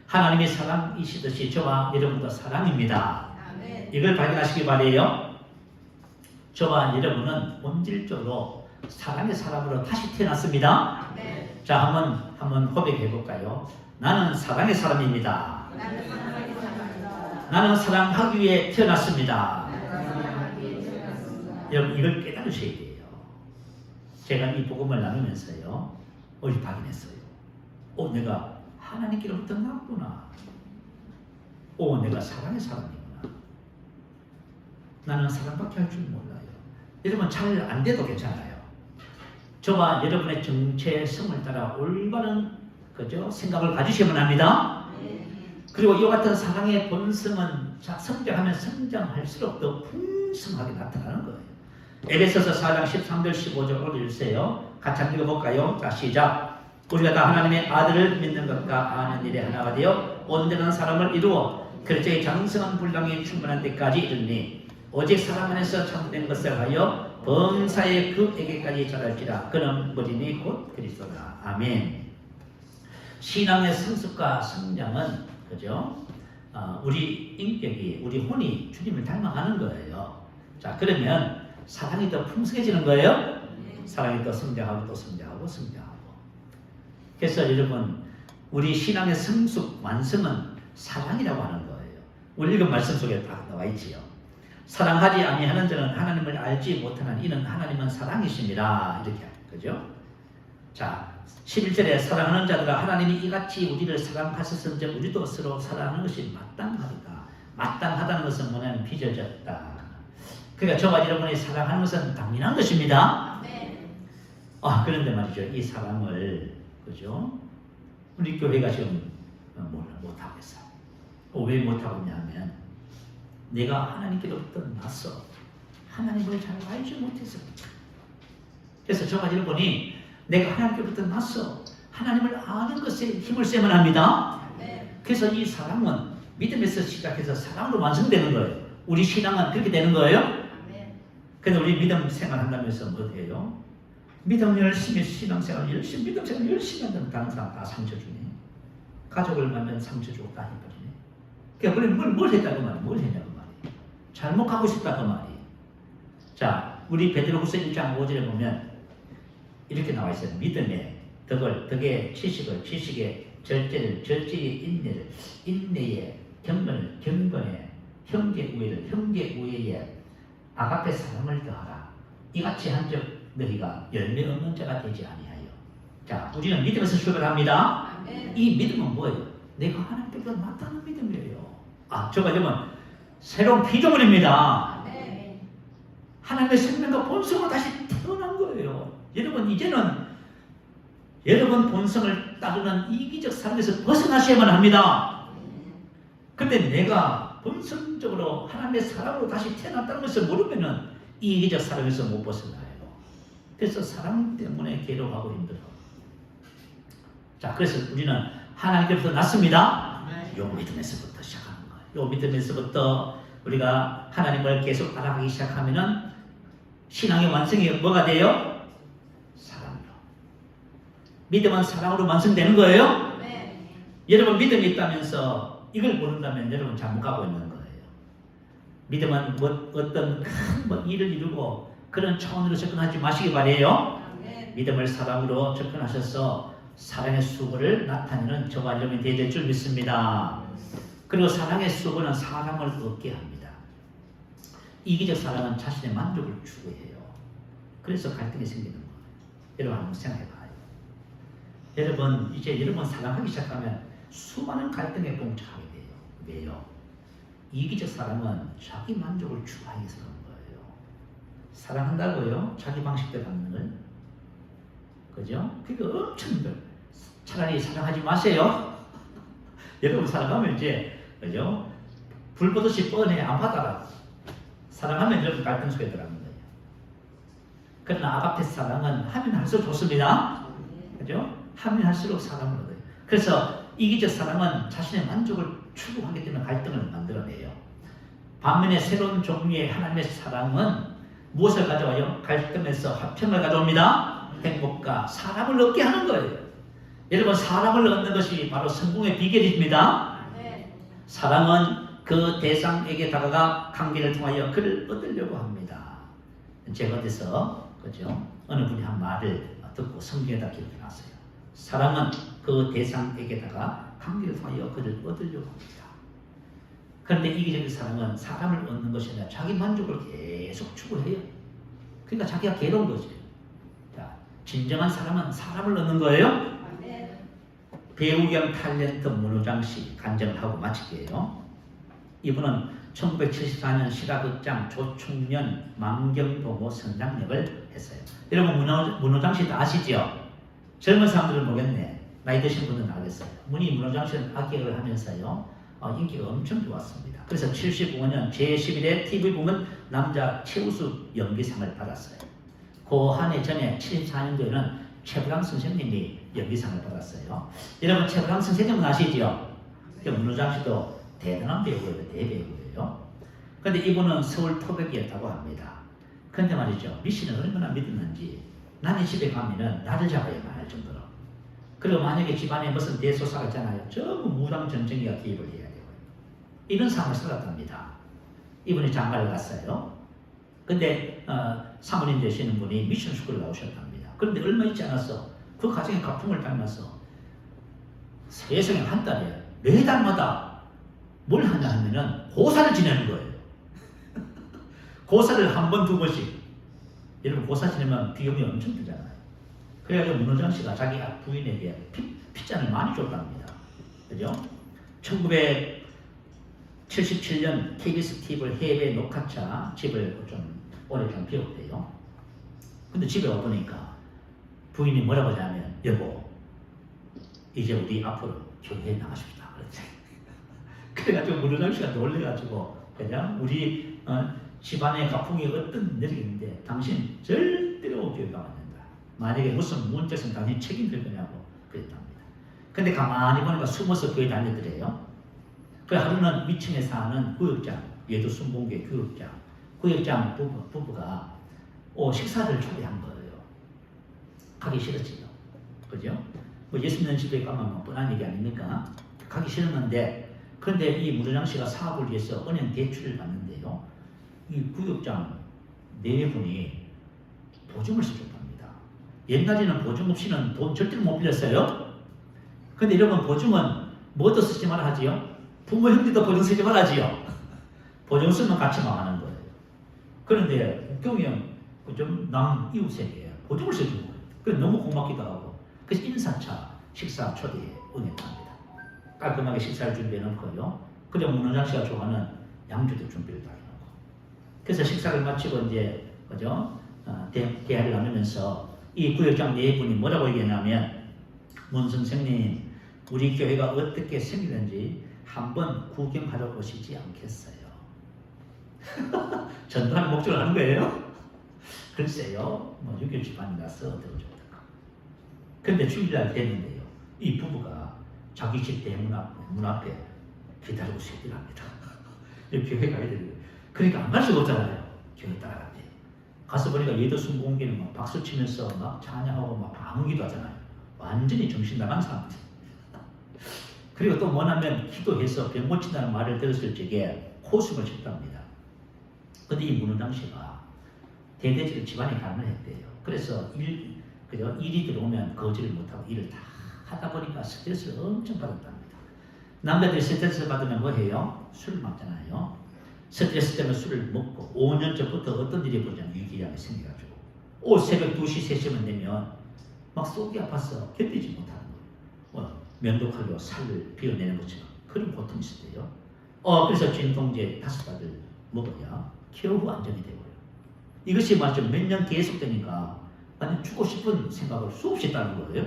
하나님의 사랑이시듯이 저와 여러분도 사랑입니다. 이걸 발견하시기 바래요. 저와 여러분은 본질적으로 사랑의 사람으로 다시 태어났습니다. 자, 한번 고백해 볼까요? 나는 사랑의 사람입니다. 나는 사랑하기 위해 태어났습니다. 여러분 이걸 깨달으셔야 돼요. 제가 이 복음을 나누면서요, 발견했어요. 내가 하나님께로부터 났구나. 내가 사랑의 사람이구나. 나는 사랑밖에 할 줄 몰라요. 여러분 잘 안 돼도 괜찮아요. 저와 여러분의 정체성을 따라 올바른 생각을 가지시면 합니다. 그리고 이와 같은 사랑의 본성은 성장하면 성장할수록 더 풍성하게 나타나는 거예요. 에베소서 4장 13절 15절 올려주세요. 같이 한번 읽어볼까요? 자, 시작. 우리가 다 하나님의 아들을 믿는 것과 아는 일에 하나가 되어 온전한 사람을 이루어 그리스도의 장성한 분량이 충만한 데까지 이르니 오직 사랑 안에서 참된 것을 하여 범사의 그에게까지 자랄지라. 그는 머리니 곧 그리스도라. 아멘. 신앙의 성숙과 성장은 우리 인격이, 우리 혼이 주님을 닮아가는 거예요. 자, 그러면 사랑이 더 풍성해지는 거예요. 사랑이 더 성장하고 또 성장하고 성장하고. 그래서 여러분, 우리 신앙의 성숙 완성은 사랑이라고 하는 거예요. 우리 읽은 말씀 속에 딱 나와 있지요. 사랑하지 아니하는 자는 하나님을 알지 못하는 이는 하나님은 사랑이십니다. 이렇게 그죠? 자, 11절에 사랑하는 자들아 하나님이 이같이 우리를 사랑하셨은즉 우리도 서로 사랑하는 것이 마땅하니까. 마땅하다는 것은 뭐냐면 빚어졌다. 그러니까 저와 여러분이 사랑하는 것은 당연한 것입니다. 그런데 말이죠, 이 사랑을 우리 교회가 지금 못하고 있어요. 왜 못하고 있냐면 내가 하나님께로부터 났어. 하나님을 잘 알지 못해서. 그래서 저와 여러분이 내가 하나님께로부터 났어. 하나님을 아는 것에 힘을 써야만 합니다. 그래서 이 사랑은 믿음에서 시작해서 사랑으로 완성되는 거예요. 우리 신앙은 그렇게 되는 거예요. 그래서 우리 믿음 생활한다면서 뭐 해요? 믿음 열심히, 신앙생활 열심히, 믿음 생활 열심히 한다면 다른 사람 다 상처 주네. 가족을 만나면 상처 주고 다 해버리네. 그러니까 뭘 했다고 말이야? 뭘 했냐고 말이야? 잘못 가고 싶다고 말이야. 자, 우리 베드로후서 1장 5절에 보면 이렇게 나와 있어요. 믿음의 덕의 지식의 절제를, 절제의 인내를, 인내의 경건을, 경건의 형제 우애에 아가페 사랑을 더하라. 이같이 한즉 너희가 열매 없는 자가 되지 아니하여. 자, 우리는 믿음에서 출발합니다. 이 믿음은 뭐예요? 내가 하나님께로부터 났다는 믿음이에요. 저가 되면 새로운 피조물입니다. 하나님의 생명과 본성으로 다시 태어난 거예요. 여러분 이제는 여러분 본성을 따르는 이기적 삶에서 벗어나셔야만 합니다. 근데 내가 본성적으로 하나님의 사랑으로 다시 태어났다는 것을 모르면은 이기적 사랑에서 못 벗어나요. 그래서 사랑 때문에 괴로워하고 힘들어. 자, 그래서 우리는 하나님께로부터 났습니다. 요 믿음에서부터 시작하는 거예요. 요 믿음에서부터 우리가 하나님을 계속 알아가기 시작하면은 신앙의 완성이 뭐가 돼요? 사랑으로. 믿음은 사랑으로 완성되는 거예요. 여러분 믿음이 있다면서 이걸 모른다면 여러분 잘못 가고 있는 거예요. 믿음은 어떤 큰 일을 이루고 그런 차원으로 접근하지 마시기 바래요. 믿음을 사랑으로 접근하셔서 사랑의 수고를 나타내는 저와 여러분이 되실 줄 믿습니다. 그리고 사랑의 수고는 사랑을 얻게 합니다. 이기적 사랑은 자신의 만족을 추구해요. 그래서 갈등이 생기는 거예요. 여러분 한번 생각해봐요. 여러분 이제 여러분 사랑하기 시작하면 수많은 갈등에 봉착하게 돼요. 왜요? 이기적 사랑은 자기 만족을 추구하기 위해서 그런 거예요. 사랑한다고요? 자기 방식대로 하는 걸. 그죠? 그게 엄청 힘들어요. 차라리 사랑하지 마세요. 여러분 사랑하면 이제 그죠? 불 보듯이 뻔해 안 받아라. 사랑하면 여러분 갈등 속에 들어가는 거예요. 그러나 아가페 사랑은 하면 할수록 좋습니다. 그죠? 하면 할수록 사랑을 얻어요. 그래서 이기적 사랑은 자신의 만족을 추구하기 때문에 갈등을 만들어내요. 반면에 새로운 종류의 하나님의 사랑은 무엇을 가져와요? 갈등에서 화평을 가져옵니다. 행복과 사람을 얻게 하는 거예요. 여러분, 사람을 얻는 것이 바로 성공의 비결입니다. 사랑은 그 대상에게 다가가 관계를 통하여 그를 얻으려고 합니다. 제가 어디서 그죠? 어느 분이 한 말을 듣고 성경에다 기록해놨어요. 사랑은 그 대상에게다가 관계를 통하여 그를 얻으려고 합니다. 그런데 이기적인 사랑은 사람을 얻는 것이 아니라 자기 만족을 계속 추구해요. 그러니까 자기가 괴로운 거지. 자, 진정한 사람은 사람을 얻는 거예요. 배우 겸 탤런트 문호장 씨 간증하고 마칠게요. 이분은 1974년 실화극장 조충년 망경도모 선장역을 했어요. 여러분, 문호장 씨도 아시죠? 젊은 사람들은 모르겠네. 나이 드신 분들은 알겠어요. 문호장 씨는 악역을 하면서요, 인기가 엄청 좋았습니다. 그래서 75년 제11회 TV부문 남자 최우수 연기상을 받았어요. 그 한 해 전에 74년도에는 최불암 선생님이 연기상을 받았어요. 여러분, 최불암 선생님은 아시죠? 문호장 씨도 대단한 배우예요. 대배우예요. 그런데 이분은 서울 토백이었다고 합니다. 그런데 말이죠, 미신을 얼마나 믿었는지 남의 집에 가면은 나를 잡아야만 할 정도로. 그리고 만약에 집안에 무슨 대소사가 있잖아요. 전부 무당전쟁이가 개입을 해야 돼요. 이런 삶을 살았답니다. 이분이 장가를 갔어요. 근데 사모님 되시는 분이 미션 스쿨을 나오셨답니다. 그런데 얼마 있지 않았어. 그 가정의 가풍을 닮아서 세상에 한 달에 매달마다 뭘 하냐 하면은 고사를 지내는 거예요. 고사를 한 번, 두 번씩. 여러분, 고사 지내면 비용이 엄청 들잖아요. 그래가지고 문호장 씨가 자기 부인에게 핏잔을 많이 줬답니다. 그죠? 1977년 KBS TV를 해외 녹화차 집을 좀 오래 좀 비웠대요. 근데 집에 와보니까 부인이 뭐라고 하냐면, 여보, 이제 우리 앞으로 교회에 나가십시다. 그랬지. 그래가지고 문호장 씨가 놀래가지고, 그냥 우리 집안의 가풍이 어떤 내리겠는데 당신 절대로 교회 가면 안 된다. 만약에 무슨 문제 있으면 당신 책임질 거냐고 그랬답니다. 근데 가만히 보니까 숨어서 교회 다니더래요. 그 하루는 위층에 사는 구역장, 예도 순봉교회 구역장 부부가 식사를 초대한 거예요. 가기 싫었지요. 그죠? 뭐 예수 믿는 집에 가면 뭐 뻔한 얘기 아닙니까? 가기 싫었는데, 그런데 이 문호장 씨가 사업을 위해서 은행 대출을 받는데요. 이 구역장 네 분이 보증을 써줬답니다. 옛날에는 보증 없이는 돈 절대로 못 빌렸어요. 근데 여러분, 보증은 뭐도 쓰지 말아 하지요? 부모 형제도 보증 쓰지 말아지요. 보증 쓰면 같이 망하는 거예요. 그런데 국경이 형, 좀 남 이웃에게 보증을 써준 거예요. 그래서 너무 고맙기도 하고, 그래서 인사차 식사 초대에 응했답니다. 깔끔하게 식사를 준비해 놓고요. 그리고 문호장 씨가 좋아하는 양주도 준비를 다 해놓고. 그래서 식사를 마치고 이제 그죠? 대화를 나누면서 이 구역장 네 분이 뭐라고 얘기하냐면, 문 선생님, 우리 교회가 어떻게 생기는지 한번 구경하러 오시지 않겠어요? 전도하는 목적을 하는 거예요. 글쎄요, 뭐 유교 집안이라서 어쩌고 저쩌고. 근데 주일날 됐는데요, 이 부부가 자기 집 대문 앞에 기다리고 있더랍니다. 교회 가야 되는데, 그러니까 안 갈 수가 없잖아요. 교회 따라갔대. 가서 보니까 예도 순공기는 막 박수 치면서 막 찬양하고 막 방언기도 하잖아요. 완전히 정신 나간 사람들. 그리고 또 뭐냐면 기도해서 병 고친다는 말을 들었을 적에 호수를 쳤답니다. 근데 이 문호장 씨가 대대적으로 집안에 가난을 했대요. 그래서 일이 들어오면 거절을 못하고 일을 다 하다 보니까 스트레스를 엄청 받았답니다. 남자들이 스트레스 받으면 뭐 해요? 술을 먹잖아요. 스트레스 때문에 술을 먹고 5년 전부터 어떤 일이 보자면 위기양이 생겨가지고 새벽 2시, 3시만 되면 막 속이 아파서 견디지 못하는 거예요. 면도칼로 살을 비워내는 것처럼 그런 고통이 있었대요. 그래서 진통제 5가지를 먹어야 겨우 안정이 되고요. 이것이 말이죠, 몇 년 계속되니까 완전 죽고 싶은 생각을 수없이 했다는 거예요.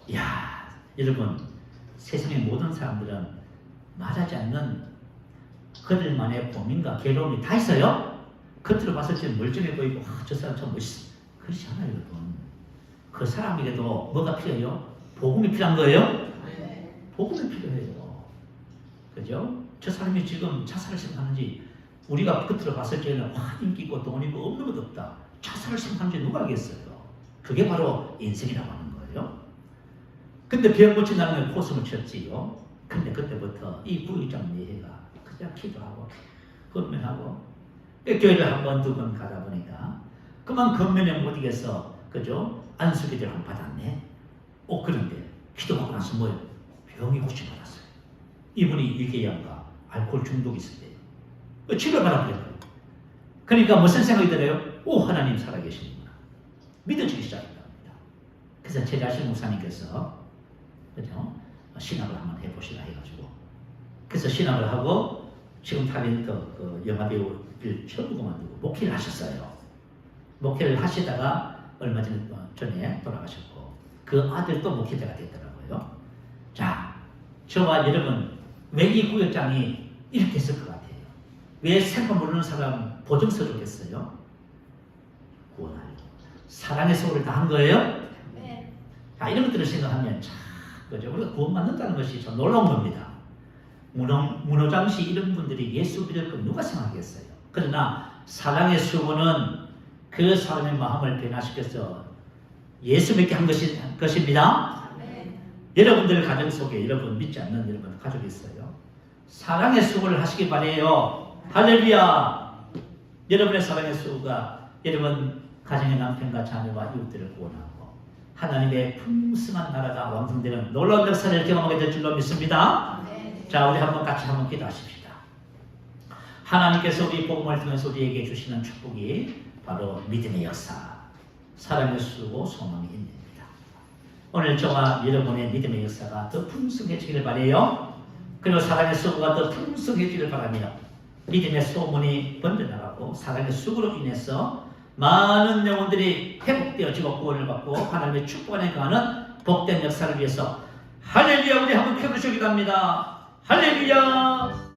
이야, 여러분, 세상의 모든 사람들은 말하지 않는 그들만의 고민과 괴로움이 다 있어요. 겉으로 봤을 때는 멀쩡해 보이고, 저 사람 참 멋있어. 그렇지 않아요, 여러분. 그 사람에게도 뭐가 필요해요? 복음이 필요한 거예요? 복음이 필요해요. 그죠? 저 사람이 지금 자살을 생각하는지 우리가 겉으로 봤을 때는 인기 있고 돈 있고 없는 것도 없다. 자살을 생각하는지 누가 알겠어요? 그게 바로 인생이라고 하는 거예요. 근데 병 고친다는 게 코숨을 쳤지요. 근데 그때부터 이 부의장 예혜가 그냥 기도하고 건면하고 교회를 한 번, 두 번 가다 보니까 그만 건면에 못 이겨서 그죠? 안수기도를 한 번 받았네. 그런데 기도하고 나서 뭐예요? 병이 고침받았어요. 이분이 위궤양과 알코올 중독이 있을 때요. 치료를 받아버렸어요. 그러니까 무슨 생각이 들어요? 하나님 살아계시는구나. 믿어지기 시작합니다. 그래서 제자신 목사님께서 그죠? 신학을 한번 해보시라 해가지고 그래서 신학을 하고 지금 탤런트 그 영화배우를 처음 그만두고 목회를 하셨어요. 목회를 하시다가 얼마 전에 돌아가셨고 그 아들도 목회자가 됐더라고요. 자, 저와 여러분 왜 이 구역장이 이렇게 했을 것 같아요? 왜 생각 모르는 사람 보증서 줬겠어요? 구원하려 사랑의 소울을 다한 거예요? 네. 자, 이런 것들을 생각하면 참 그죠? 우리가 구원받는다는 것이 참 놀라운 겁니다. 문호장씨 이런 분들이 예수 믿을 건 누가 생각하겠어요? 그러나 사랑의 수고는 그 사람의 마음을 변화시켜서 예수 믿게 한 것입니다. 네. 여러분들 가정 속에 여러분 믿지 않는 여러분 가족이 있어요. 사랑의 수고를 하시기 바래요. 할렐루야. 여러분의 사랑의 수고가 여러분 가정의 남편과 자녀와 이웃들을 구원하고 하나님의 풍성한 나라가 완성되는 놀라운 역사를 경험하게 될 줄로 믿습니다. 네. 자, 우리 같이 한번 기도하십시다. 하나님께서 우리 복음을 통해서 우리에게 주시는 축복이 바로 믿음의 역사, 사랑의 수고, 소망의 인내입니다. 오늘 저와 여러분의 믿음의 역사가 더 풍성해지기를 바라요. 그리고 사랑의 수고가 더 풍성해지기를 바랍니다. 믿음의 소문이 번져나가고 사랑의 수고로 인해서 많은 영혼들이 회복되어지고 구원을 받고 하나님의 축복 안에 가는 복된 역사를 위해서 할렐루야. 우리 한번 켜주시기 바랍니다. 할렐루야.